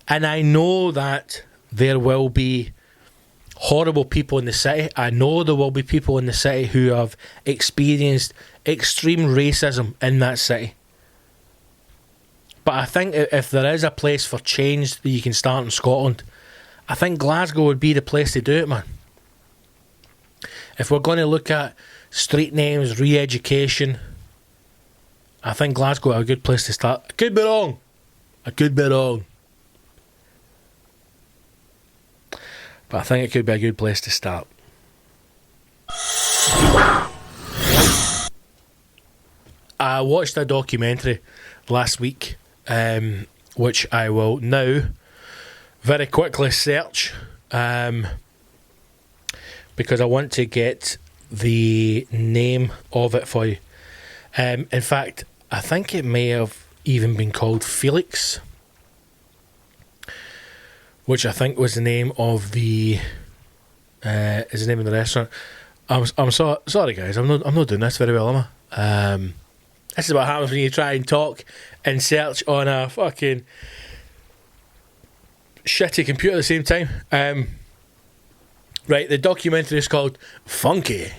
And I know that there will be horrible people in the city. I know there will be people in the city who have experienced extreme racism in that city. But I think if there is a place for change that you can start in Scotland, I think Glasgow would be the place to do it, man. If we're going to look at street names, re-education, I think Glasgow is a good place to start. I could be wrong. But I think it could be a good place to start. I watched a documentary last week, which I will now very quickly search, because I want to get the name of it for you. In fact, I think it may have even been called Felix, which I think was the name of the is the name of the restaurant. I'm sorry guys, I'm not doing this very well, am I? This is what happens when you try and talk and search on a fucking shitty computer at the same time. Right, the documentary is called Funke.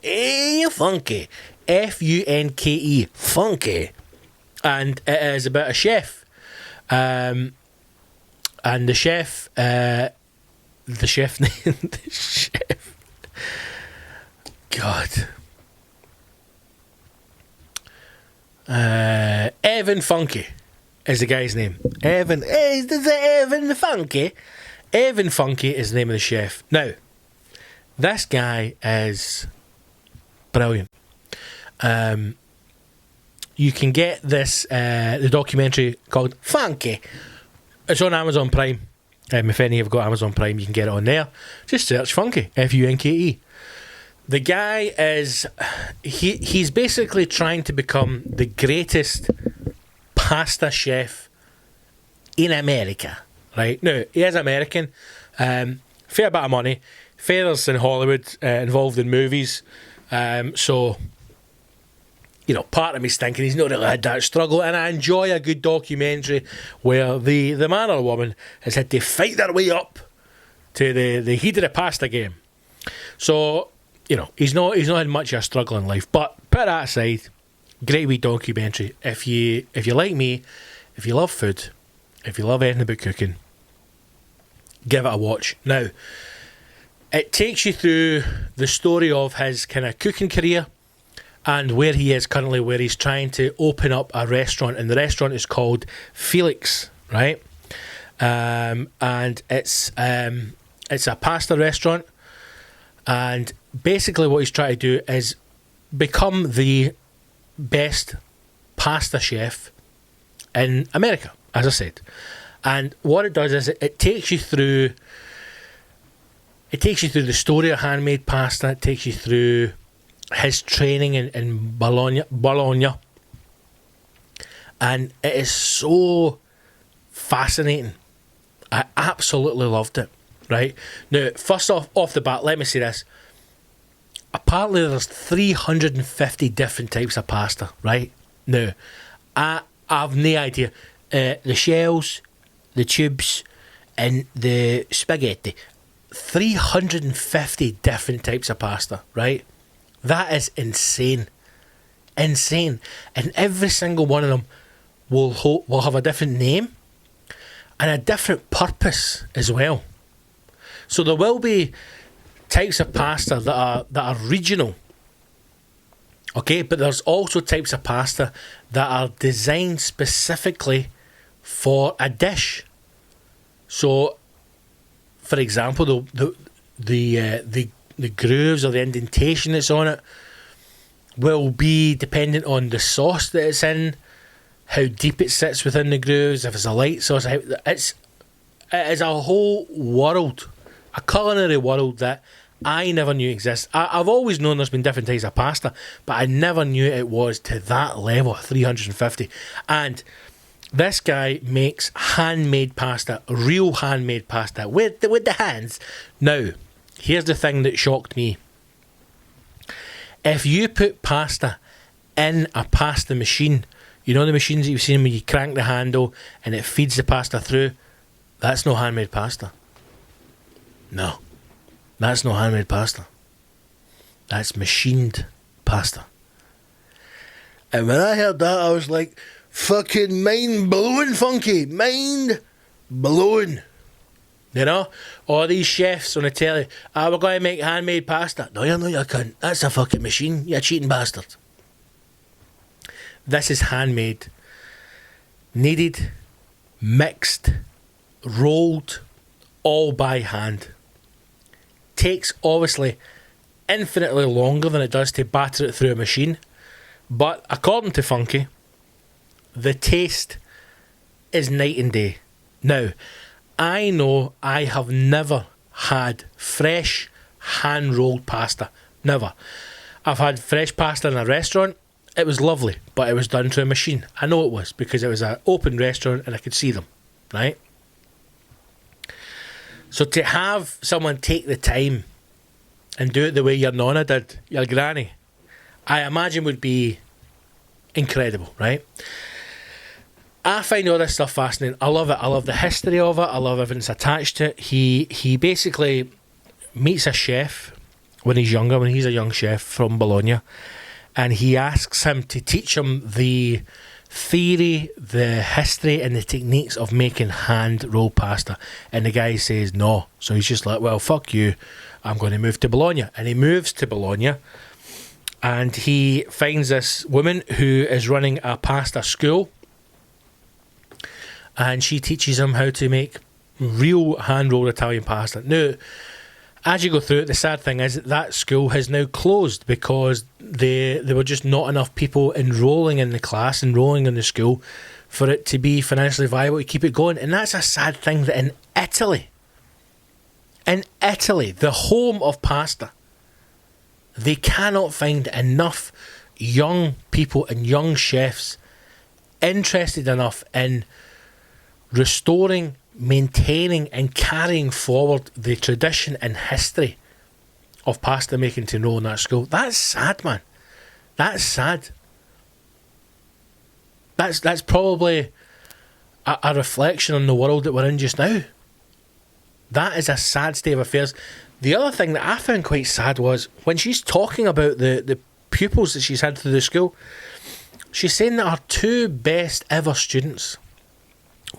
Funke. Funke. Funke. And it is about a chef. And the chef name, the chef. God. Evan Funke is the guy's name. Evan Funke. Evan Funke is the name of the chef. Now, this guy is brilliant. You can get this, the documentary called Funke. It's on Amazon Prime. If any of you have got Amazon Prime, you can get it on there. Just search Funke, Funke. The guy is, he's basically trying to become the greatest pasta chef in America. Right? Now, he is American. Fair bit of money. Feathers in Hollywood, involved in movies. So, you know, part of me's thinking he's not really had that struggle, and I enjoy a good documentary where the man or woman has had to fight their way up to the heat of the pasta game. So, you know, he's not had much of a struggle in life. But put that aside, great wee documentary. If you like me, if you love food, if you love anything about cooking, give it a watch. Now, it takes you through the story of his kind of cooking career, and where he is currently, where he's trying to open up a restaurant, and the restaurant is called Felix, right? And it's a pasta restaurant, and basically what he's trying to do is become the best pasta chef in America, as I said. And what it does is it takes you through the story of handmade pasta. It takes you through his training in Bologna, and it is so fascinating. I absolutely loved it. Right now, first off the bat, let me say this. Apparently, there's 350 different types of pasta. Right now, I've no idea. The shells, the tubes, and the spaghetti. 350 different types of pasta, right? That is insane. Insane. And every single one of them will have a different name and a different purpose as well. So there will be types of pasta that are regional. Okay, but there's also types of pasta that are designed specifically for a dish. So, for example, the grooves or the indentation that's on it will be dependent on the sauce that it's in, how deep it sits within the grooves, if it's a light sauce. It is a whole world, a culinary world that I never knew exists. I've always known there's been different types of pasta, but I never knew it was to that level, 350. And this guy makes handmade pasta, real handmade pasta, with the hands. Now, here's the thing that shocked me. If you put pasta in a pasta machine, you know the machines that you've seen where you crank the handle and it feeds the pasta through, that's no handmade pasta. No, that's no handmade pasta. That's machined pasta. And when I heard that, I was like, fucking mind-blowing, Funke. Mind-blowing. You know? All these chefs on the telly, we're going to make handmade pasta. No, you're not, you cunt. That's a fucking machine. You cheating bastard. This is handmade. Kneaded, mixed, rolled, all by hand. Takes, obviously, infinitely longer than it does to batter it through a machine. But according to Funke, the taste is night and day. Now, I know I have never had fresh hand-rolled pasta. Never. I've had fresh pasta in a restaurant. It was lovely, but it was done through a machine. I know it was, because it was an open restaurant and I could see them, right? So to have someone take the time and do it the way your nonna did, your granny, I imagine would be incredible, right? I find all this stuff fascinating. I love it. I love the history of it. I love everything that's attached to it. He basically meets a chef when he's younger, when he's a young chef from Bologna, and he asks him to teach him the theory, the history and the techniques of making hand-rolled pasta. And the guy says no. So he's just like, well, fuck you. I'm going to move to Bologna. And he moves to Bologna and he finds this woman who is running a pasta school, and she teaches him how to make real hand-rolled Italian pasta. Now, as you go through it, the sad thing is that school has now closed because there were just not enough people enrolling in the class, enrolling in the school, for it to be financially viable to keep it going. And that's a sad thing, that in Italy, the home of pasta, they cannot find enough young people and young chefs interested enough in restoring, maintaining and carrying forward the tradition and history of pasta making to enroll in that school. That's sad, man. That's sad. That's probably a reflection on the world that we're in just now. That is a sad state of affairs. The other thing that I found quite sad was when she's talking about the pupils that she's had through the school, she's saying that her two best ever students,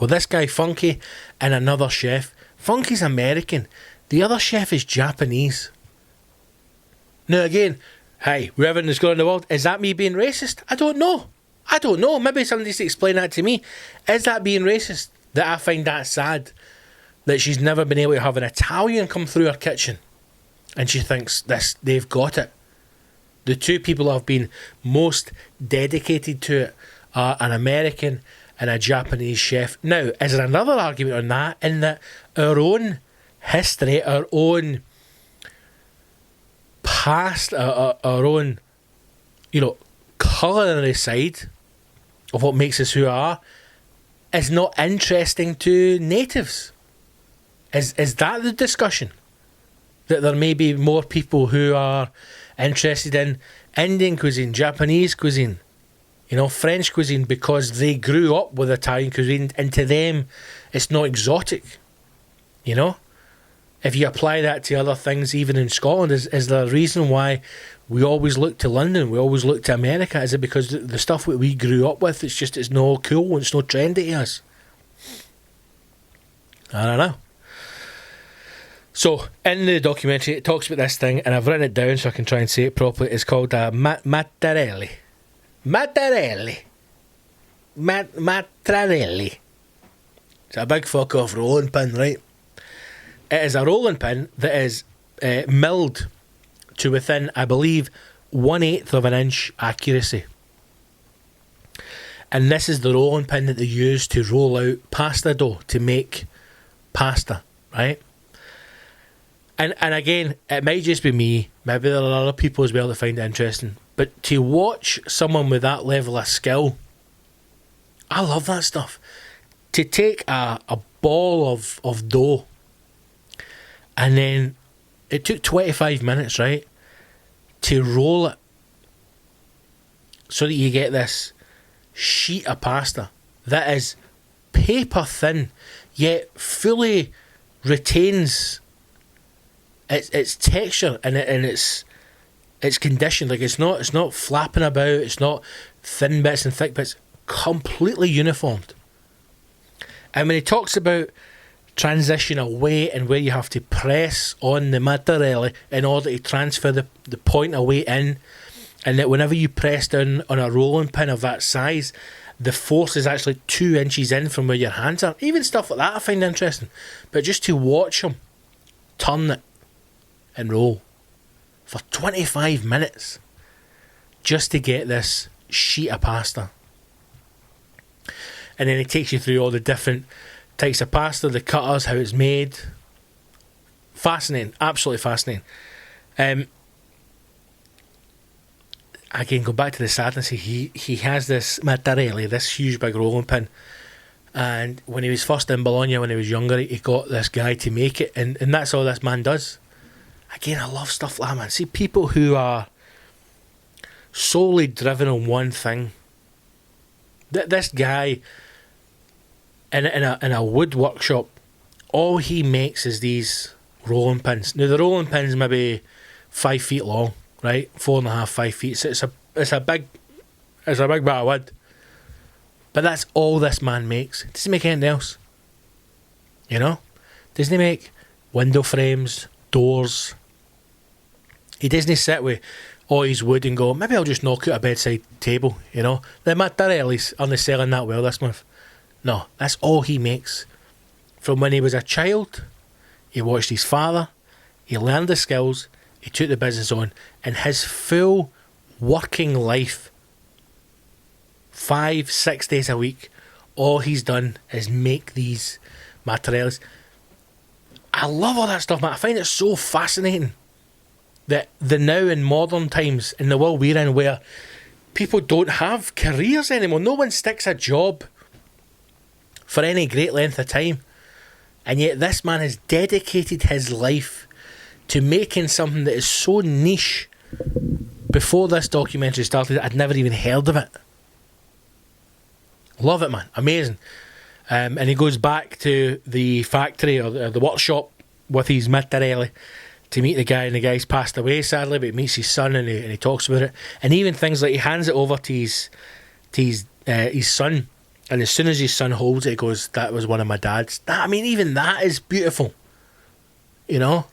well, this guy Funke and another chef. Funke's American. The other chef is Japanese. Now again, Hey, wherever is going in the world, is that me being racist? I don't know. Maybe somebody needs to explain that to me. Is that being racist? That I find that sad that she's never been able to have an Italian come through her kitchen, and she thinks they've got it. The two people who have been most dedicated to it are an American and a Japanese chef. Now, is there another argument on that, in that our own history, our own past, our own, culinary side of what makes us who we are is not interesting to natives? Is that the discussion? That there may be more people who are interested in Indian cuisine, Japanese cuisine, French cuisine, because they grew up with Italian cuisine, and to them it's not exotic. If you apply that to other things, even in Scotland, is there a reason why we always look to London, we always look to America? Is it because the stuff that we grew up with, it's not cool, it's not trendy to us? I don't know. So, in the documentary, it talks about this thing, and I've written it down so I can try and say it properly. It's called mattarelli. Mattarelli. It's a big fuck off rolling pin, right? It is a rolling pin that is milled to within, I believe, 1/8 of an inch accuracy. And this is the rolling pin that they use to roll out pasta dough to make pasta, right? And again, it might just be me, maybe there are other people as well that find it interesting, but to watch someone with that level of skill, I love that stuff. To take a ball of dough, and then it took 25 minutes, right, to roll it so that you get this sheet of pasta that is paper thin, yet fully retains its texture and its condition. Like it's not flapping about, it's not thin bits and thick bits, completely uniformed. And when he talks about transition away and where you have to press on the mattarelli in order to transfer the point of weight in, and that whenever you press down on a rolling pin of that size, the force is actually 2 inches in from where your hands are. Even stuff like that I find interesting. But just to watch him turn it and roll for 25 minutes just to get this sheet of pasta. And then he takes you through all the different types of pasta, the cutters, how it's made. Fascinating, absolutely fascinating. Again, go back to the sadness. He has this mattarelli, this huge big rolling pin, and when he was first in Bologna, when he was younger, he got this guy to make it, and that's all this man does. Again, I love stuff like that, man. See, people who are solely driven on one thing. This guy in a wood workshop, all he makes is these rolling pins. Now the rolling pins maybe 5 feet long, right? 4.5, 5 feet. So it's a big bit of wood. But that's all this man makes. He doesn't make anything else. Doesn't he make window frames, doors? He doesn't sit with all his wood and go, maybe I'll just knock out a bedside table, The mattarellis aren't selling that well this month. No, that's all he makes. From when he was a child, he watched his father, he learned the skills, he took the business on, and his full working life, 5-6 days a week, all he's done is make these mattarellis. I love all that stuff, man. I find it so fascinating that the now in modern times, in the world we're in, where people don't have careers anymore, no one sticks a job for any great length of time, and yet this man has dedicated his life to making something that is so niche. Before this documentary started, I'd never even heard of it. Love it, man. Amazing. And he goes back to the factory or the workshop with his mattarelli to meet the guy, and the guy's passed away sadly, but he meets his son and he talks about it. And even things like he hands it over to his son, and as soon as his son holds it, he goes, "That was one of my dad's." Even that is beautiful. To know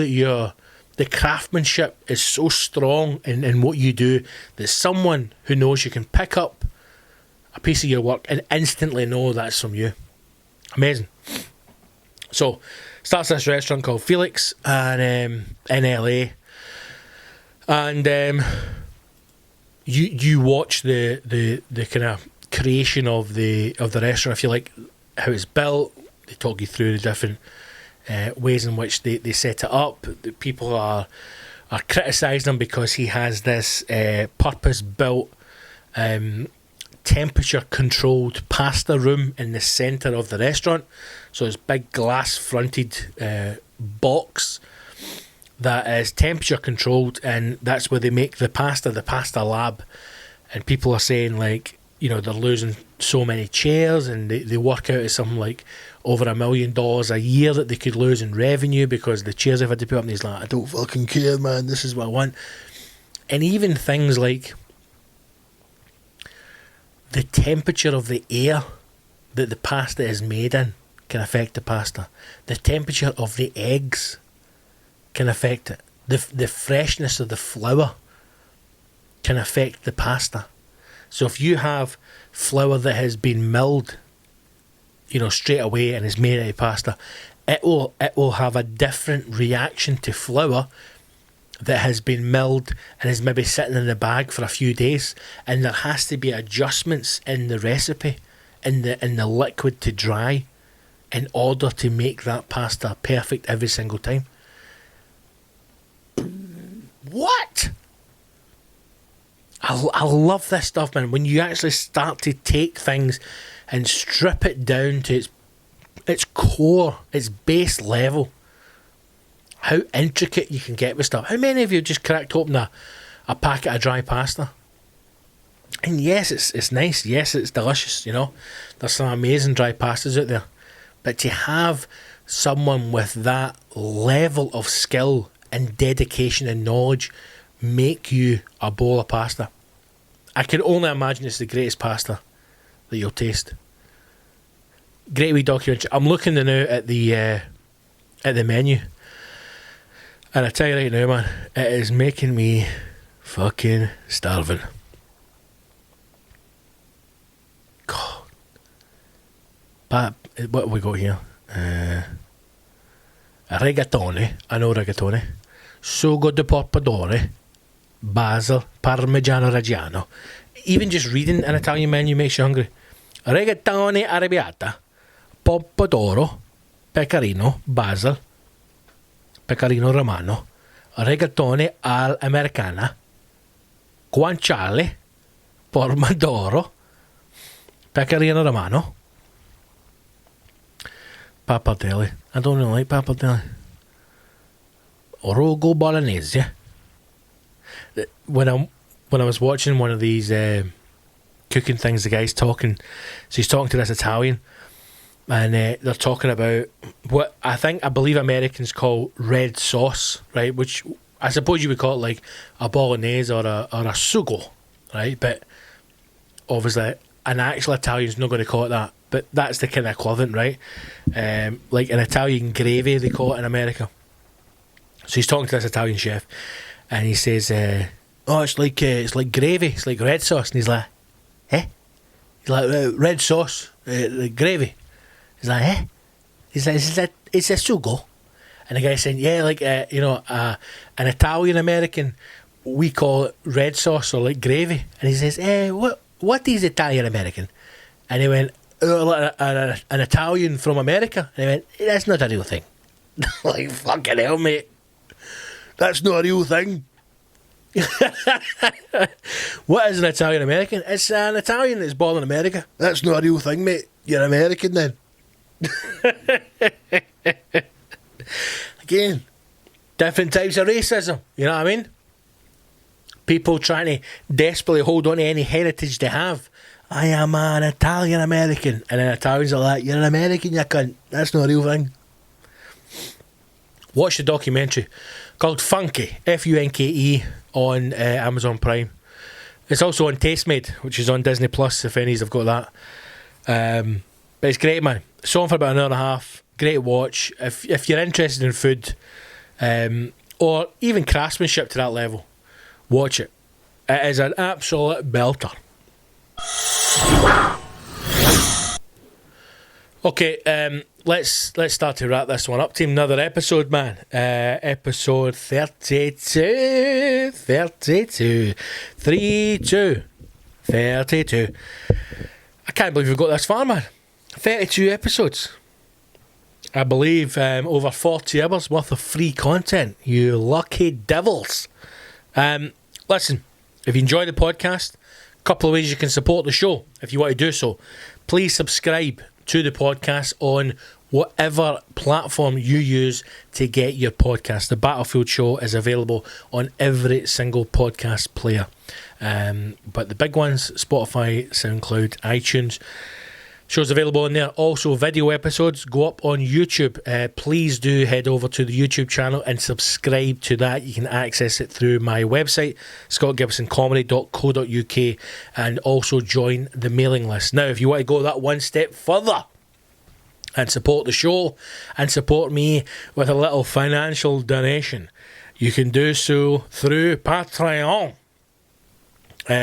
that the craftsmanship is so strong in what you do that someone who knows you can pick up a piece of your work and instantly know that's from you. Amazing. So, starts this restaurant called Felix and in LA, and you watch the kind of creation of the restaurant. If you like how it's built, they talk you through the different ways in which they set it up. The people are criticising him because he has this purpose built temperature controlled pasta room in the centre of the restaurant. So it's big glass fronted box that is temperature controlled, and that's where they make the pasta lab. And people are saying, like, you know, they're losing so many chairs, and they work out as something like over $1 million a year that they could lose in revenue because the chairs have had to put up. And he's like, I don't fucking care, man, this is what I want. And even things like the temperature of the air that the pasta is made in can affect the pasta. The temperature of the eggs can affect it. The freshness of the flour can affect the pasta. So if you have flour that has been milled, you know, straight away and is made out of pasta, it will have a different reaction to flour that has been milled and is maybe sitting in the bag for a few days, and there has to be adjustments in the recipe, in the liquid to dry, in order to make that pasta perfect every single time. What? I love this stuff, man. When you actually start to take things and strip it down to its core, its base level, how intricate you can get with stuff. How many of you just cracked open a packet of dry pasta? And yes, it's nice. Yes, it's delicious, you know. There's some amazing dry pastas out there. But to have someone with that level of skill and dedication and knowledge make you a bowl of pasta, I can only imagine it's the greatest pasta that you'll taste. Great wee documentary. I'm looking now at the menu, and I tell you right now, man, it is making me fucking starving. God. But what have we got here? Rigatoni. I know rigatoni. Sugo di pomodoro, basil, parmigiano reggiano. Even just reading an Italian menu makes you hungry. Rigatoni arrabbiata, pomodoro, pecorino, basil, pecorino romano, rigatoni all'americana, guanciale, pomodoro, pecorino romano, pappardelle. I don't really like pappardelle. Rogo bolognese. When I was watching one of these cooking things, the guy's talking, so he's talking to this Italian, and they're talking about what I believe Americans call red sauce, right? Which I suppose you would call it like a bolognese or a sugo, right? But obviously an actual Italian's not going to call it that, but that's the kind of equivalent, right? Like an Italian gravy, they call it in America. So he's talking to this Italian chef, and he says, "Oh, it's like gravy. It's like red sauce." And he's like, "Eh?" He's like, "Red sauce, like gravy." He's like, "Eh?" He's like, "Is that sugo?" And the guy's saying, "Yeah, like an Italian American, we call it red sauce or like gravy." And he says, what is Italian American?" And he went, "An Italian from America." And he went, "That's not a real thing." Like, fucking hell, mate. That's not a real thing. What is an Italian American? It's an Italian that's born in America. That's not a real thing, mate. You're American then. Again, different types of racism. You know what I mean? People trying to desperately hold on to any heritage they have. I am an Italian American. And then Italians are like, "You're an American, you cunt. That's not a real thing." Watch the documentary called Funke, Funke, on Amazon Prime. It's also on Tastemade, which is on Disney Plus, if any have got that. But it's great, man. It's on for about an hour and a half. Great watch. If you're interested in food, or even craftsmanship to that level, watch it. It is an absolute belter. Okay, let's start to wrap this one up. Team, another episode, man. Episode 32. 32. 32. 32. I can't believe we've got this far, man. 32 episodes. I believe over 40 hours worth of free content. You lucky devils. Listen, if you enjoy the podcast, a couple of ways you can support the show if you want to do so. Please subscribe to the podcast on whatever platform you use to get your podcast. The Battlefield Show is available on every single podcast player. But the big ones, Spotify, SoundCloud, iTunes. Show's available on there. Also, video episodes go up on YouTube. Please do head over to the YouTube channel and subscribe to that. You can access it through my website, scottgibsoncomedy.co.uk, and also join the mailing list. Now, if you want to go that one step further and support the show and support me with a little financial donation, you can do so through Patreon.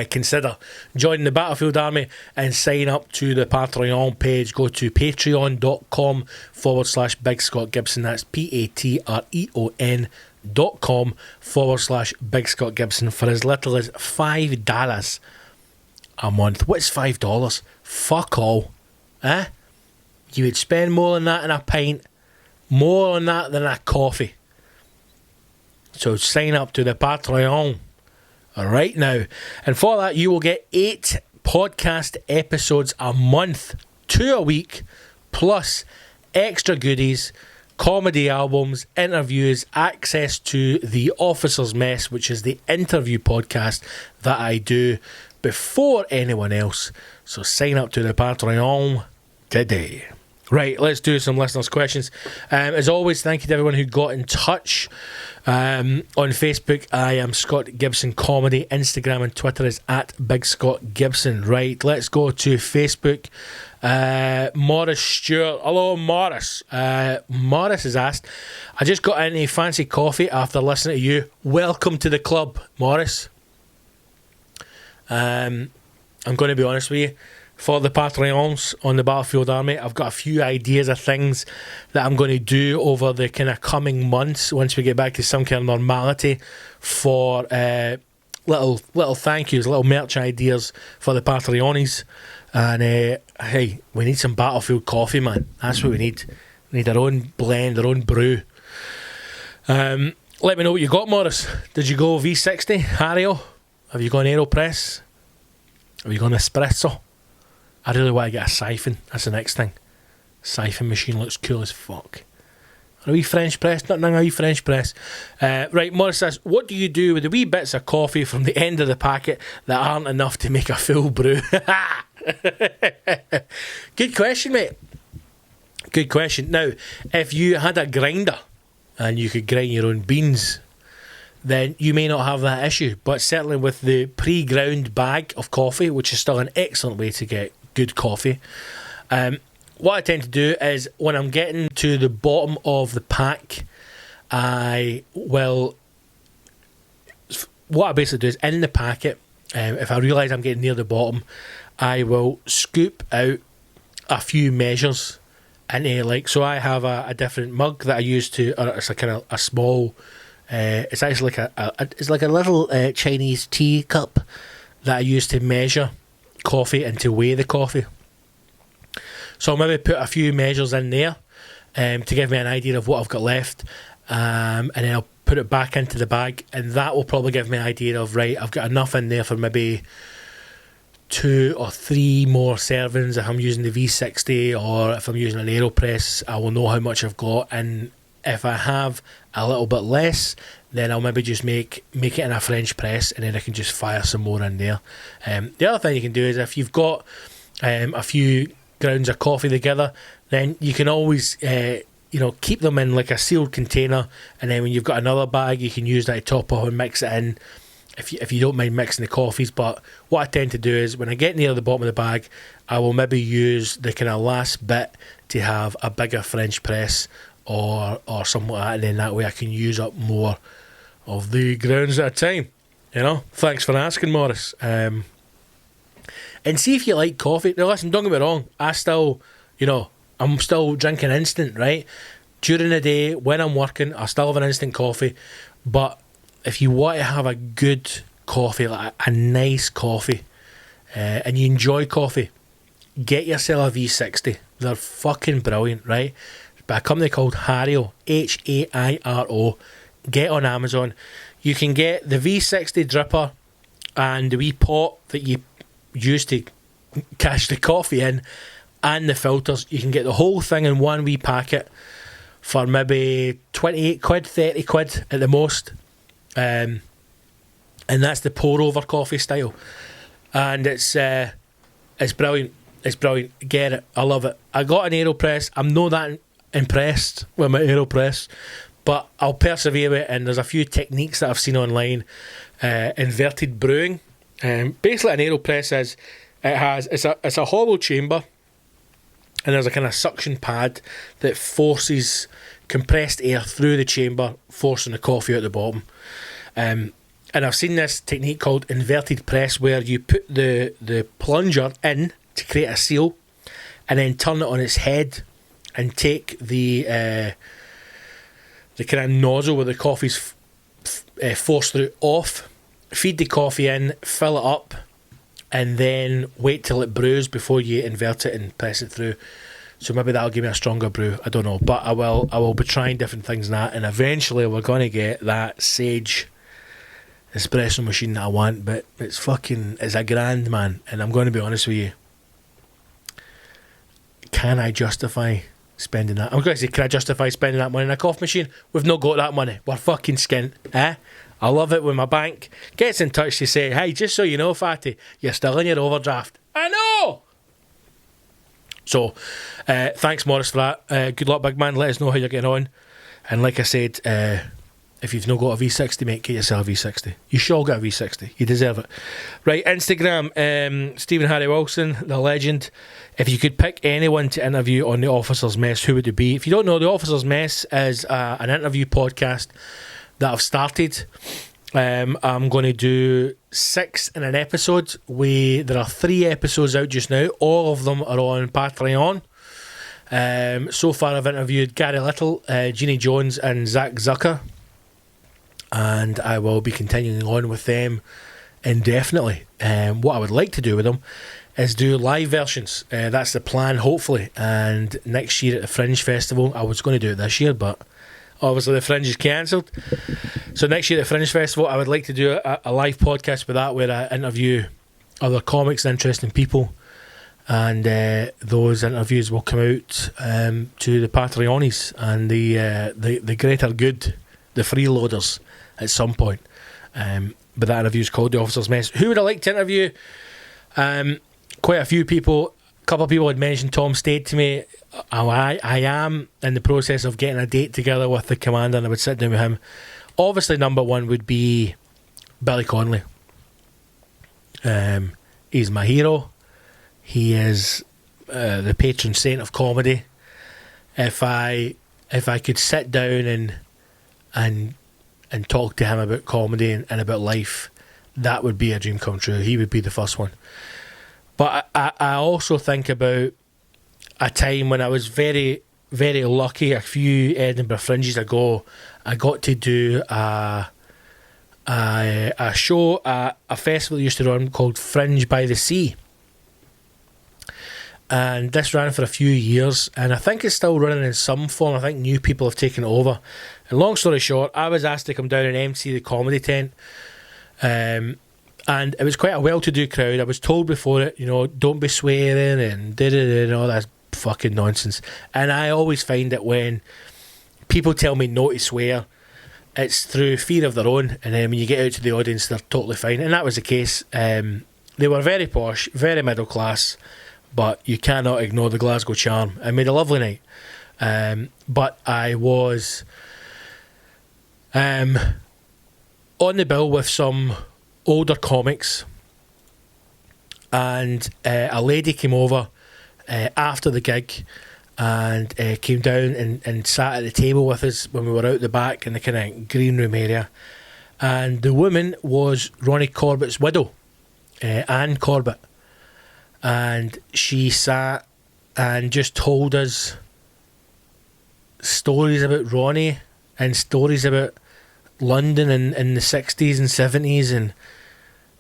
Consider joining the Battlefield Army and sign up to the Patreon page. Go to patreon.com/Big Scott Gibson. That's patreon.com/Big Scott Gibson for as little as $5 a month. What's $5? Fuck all. Eh? You would spend more than that in a pint, more on that than a coffee. So sign up to the Patreon right now, and for that you will get 8 podcast episodes a month, 2 a week, plus extra goodies, comedy albums, interviews, access to the Officer's Mess, which is the interview podcast that I do before anyone else. So sign up to the Patreon today. Right, let's do some listeners' questions. As always, thank you to everyone who got in touch. On Facebook, I am Scott Gibson Comedy. Instagram and Twitter is at Big Scott Gibson. Right, let's go to Facebook. Morris Stewart. Hello, Morris. Morris has asked, I just got any fancy coffee after listening to you. Welcome to the club, Morris. I'm going to be honest with you. For the Patreons on the Battlefield Army, I've got a few ideas of things that I'm going to do over the kind of coming months once we get back to some kind of normality, for little thank yous, little merch ideas for the Patreonies. And hey, we need some Battlefield coffee, man. That's what we need. We need our own blend, our own brew. Let me know what you got, Morris. Did you go V60 Hario? Have you gone AeroPress? Have you gone Espresso? I really want to get a siphon. That's the next thing. Siphon machine looks cool as fuck. A wee French press. Nothing a wee French press. Right, Morris says, what do you do with the wee bits of coffee from the end of the packet that aren't enough to make a full brew? Good question, mate. Good question. Now, if you had a grinder and you could grind your own beans, then you may not have that issue. But certainly with the pre-ground bag of coffee, which is still an excellent way to get good coffee, what I tend to do is when I'm getting to the bottom of the pack, what I basically do is in the packet, if I realise I'm getting near the bottom, I will scoop out a few measures into, like, so I have a different mug that I use to, or it's a kind of a small, it's actually like it's like a little Chinese tea cup that I use to measure coffee and to weigh the coffee. So I'll maybe put a few measures in there to give me an idea of what I've got left, and then I'll put it back into the bag, and that will probably give me an idea of, right, I've got enough in there for maybe 2 or 3 more servings if I'm using the V60, or if I'm using an AeroPress, I will know how much I've got. And if I have a little bit less, then I'll maybe just make it in a French press, and then I can just fire some more in there. The other thing you can do is, if you've got a few grounds of coffee together, then you can always keep them in like a sealed container, and then when you've got another bag, you can use that to top up and mix it in if you don't mind mixing the coffees. But what I tend to do is, when I get near the bottom of the bag, I will maybe use the kind of last bit to have a bigger French press or something like that, and then that way I can use up more of the grounds at a time. Thanks for asking, Morris. And see if you like coffee. Now listen, don't get me wrong, I'm still drinking instant, right? During the day, when I'm working, I still have an instant coffee. But if you want to have a good coffee, like a nice coffee, and you enjoy coffee, get yourself a V60. They're fucking brilliant, right? By a company called Hairo, Hairo. Get on Amazon. You can get the V60 dripper and the wee pot that you use to cash the coffee in, and the filters. You can get the whole thing in one wee packet for maybe 28 quid, 30 quid at the most. And that's the pour over coffee style. And it's brilliant. It's brilliant. Get it. I love it. I got an AeroPress. I'm not that impressed with my AeroPress, but I'll persevere with it. And there's a few techniques that I've seen online. Inverted brewing. Basically, an AeroPress is it's a hollow chamber, and there's a kind of suction pad that forces compressed air through the chamber, forcing the coffee out the bottom. And I've seen this technique called inverted press, where you put the plunger in to create a seal, and then turn it on its head and take the kind of nozzle where the coffee's forced through off, feed the coffee in, fill it up, and then wait till it brews before you invert it and press it through. So maybe that'll give me a stronger brew. I don't know, but I will be trying different things in that, and eventually we're going to get that Sage espresso machine that I want. But it's a grand, man, and I'm going to be honest with you. Can I justify spending that? I'm going to say, can I justify spending that money on a coffee machine? We've not got that money. We're fucking skint, eh? I love it when my bank gets in touch to say, hey, just so you know, Fatty, you're still in your overdraft. I know! So, thanks, Morris, for that. Good luck, big man. Let us know how you're getting on. And like I said, if you've not got a V60, mate, get yourself a V60. You should get a V60. You deserve it. Right, Instagram, Stephen Harry Wilson, the legend. If you could pick anyone to interview on The Officer's Mess, who would it be? If you don't know, The Officer's Mess is an interview podcast that I've started. I'm going to do 6 in an episode. There are 3 episodes out just now. All of them are on Patreon. So far I've interviewed Gary Little, Jeannie Jones and Zach Zucker, and I will be continuing on with them indefinitely. What I would like to do with them is do live versions. That's the plan, hopefully. And next year at the Fringe Festival, I was going to do it this year, but obviously the Fringe is cancelled. So next year at the Fringe Festival, I would like to do a live podcast with that, where I interview other comics and interesting people, and those interviews will come out to the Patreonies and the greater good, the freeloaders, at some point. But that interview is called The Officer's Mess. Who would I like to interview? Quite a few people. A couple of people had mentioned Tom Stade to me. I am in the process of getting a date together with the Commander, and I would sit down with him. Obviously, number one would be Billy Connolly. He's my hero. He is the patron saint of comedy. If I could sit down and talk to him about comedy and about life, that would be a dream come true. He would be the first one. But I also think about a time when I was very, very lucky. A few Edinburgh Fringes ago, I got to do a show at a festival that used to run called Fringe by the Sea. And this ran for a few years, and I think it's still running in some form. I think new people have taken it over. And long story short, I was asked to come down and MC the comedy tent. And it was quite a well-to-do crowd. I was told before it, don't be swearing and and all that fucking nonsense. And I always find that when people tell me not to swear, it's through fear of their own. And then when you get out to the audience, they're totally fine. And that was the case. They were very posh, very middle class, but you cannot ignore the Glasgow charm. I made a lovely night. But I was on the bill with some older comics, and a lady came over after the gig and came down and sat at the table with us when we were out the back in the kind of green room area. And the woman was Ronnie Corbett's widow, Anne Corbett. And she sat and just told us stories about Ronnie and stories about London in the 60s and 70s and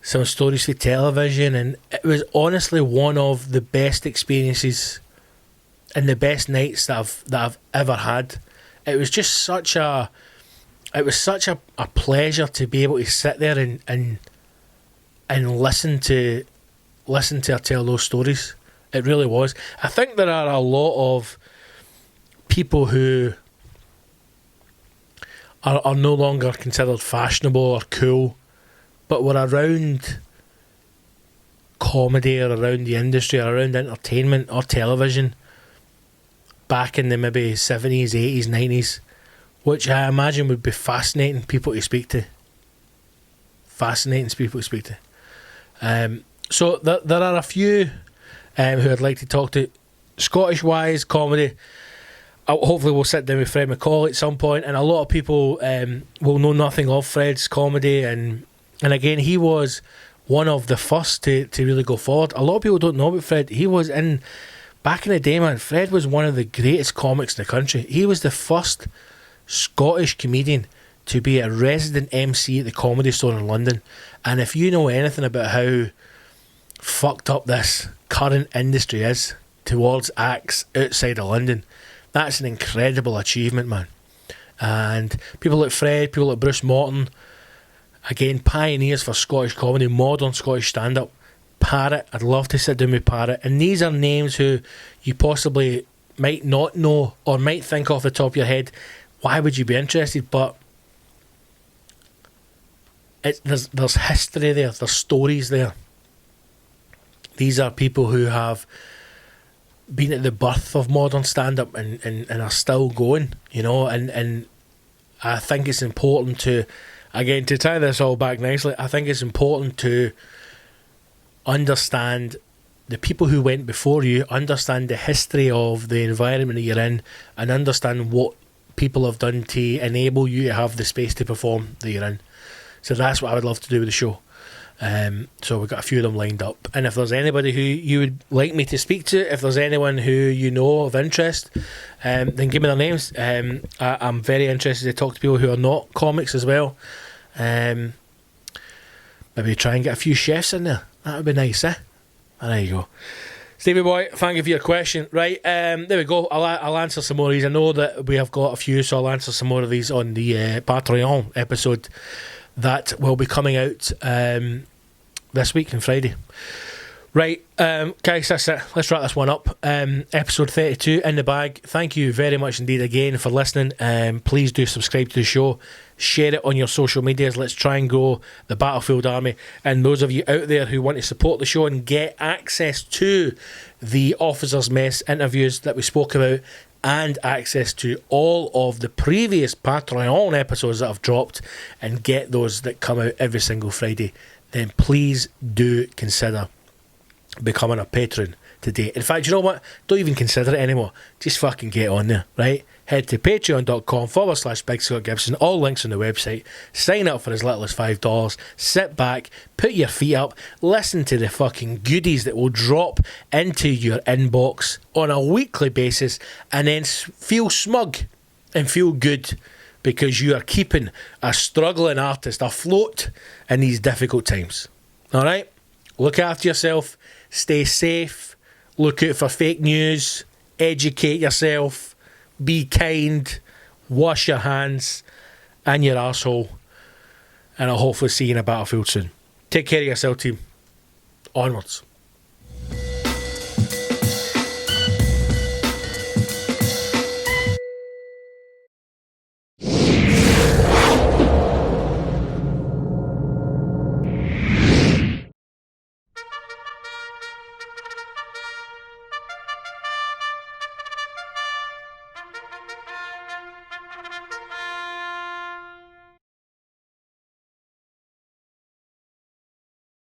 some stories for television. And it was honestly one of the best experiences and the best nights that I've ever had. It was just such a pleasure to be able to sit there and listen to her tell those stories. It really was. I think there are a lot of people who are no longer considered fashionable or cool, but were around comedy or around the industry or around entertainment or television back in the maybe 70s, 80s, 90s, which I imagine would be fascinating people to speak to. So there are a few who I'd like to talk to. Scottish-wise comedy, hopefully we'll sit down with Fred McCOLL at some point, and a lot of people will know nothing of Fred's comedy, and again, he was one of the first to really go forward. A lot of people don't know about Fred. He was back in the day, man, Fred was one of the greatest comics in the country. He was the first Scottish comedian to be a resident MC at the Comedy Store in London. And if you know anything about how fucked up this current industry is towards acts outside of London, that's an incredible achievement, man. And people like Fred, people like Bruce Morton, again, pioneers for Scottish comedy, modern Scottish stand-up. Parrot, I'd love to sit down with Parrot. And these are names who you possibly might not know or might think off the top of your head, why would you be interested? But there's history there, there's stories there. These are people who have been at the birth of modern stand-up and are still going, you know, and I think it's important to, again, to tie this all back nicely, I think it's important to understand the people who went before you, understand the history of the environment that you're in, and understand what people have done to enable you to have the space to perform that you're in. So that's what I would love to do with the show. So we've got a few of them lined up, and if there's anybody who you would like me to speak to, if there's anyone who you know of interest, then give me their names. I'm very interested to talk to people who are not comics as well. Maybe try and get a few chefs in there. That would be nice, eh? And there you go. Stevie boy, thank you for your question. Right, there we go. I'll answer some more of these. I know that we have got a few, so I'll answer some more of these on the Patreon episode that will be coming out this week on Friday. Right, guys, that's it. Let's wrap this one up. Episode 32 in the bag. Thank you very much indeed again for listening. Please do subscribe to the show. Share it on your social medias. Let's try and grow the Battlefield Army. And those of you out there who want to support the show and get access to the Officers' Mess interviews that we spoke about, and access to all of the previous Patreon episodes that I've dropped, and get those that come out every single Friday, then please do consider becoming a patron today. In fact, you know what? Don't even consider it anymore. Just fucking get on there, right? Head to patreon.com/Big Scott Gibson. All links on the website. Sign up for as little as $5. Sit back, put your feet up, listen to the fucking goodies that will drop into your inbox on a weekly basis, and then feel smug and feel good because you are keeping a struggling artist afloat in these difficult times. Alright? Look after yourself. Stay safe. Look out for fake news. Educate yourself. Be kind. Wash your hands and your arsehole. And I'll hopefully see you in a battlefield soon. Take care of yourself, team. Onwards.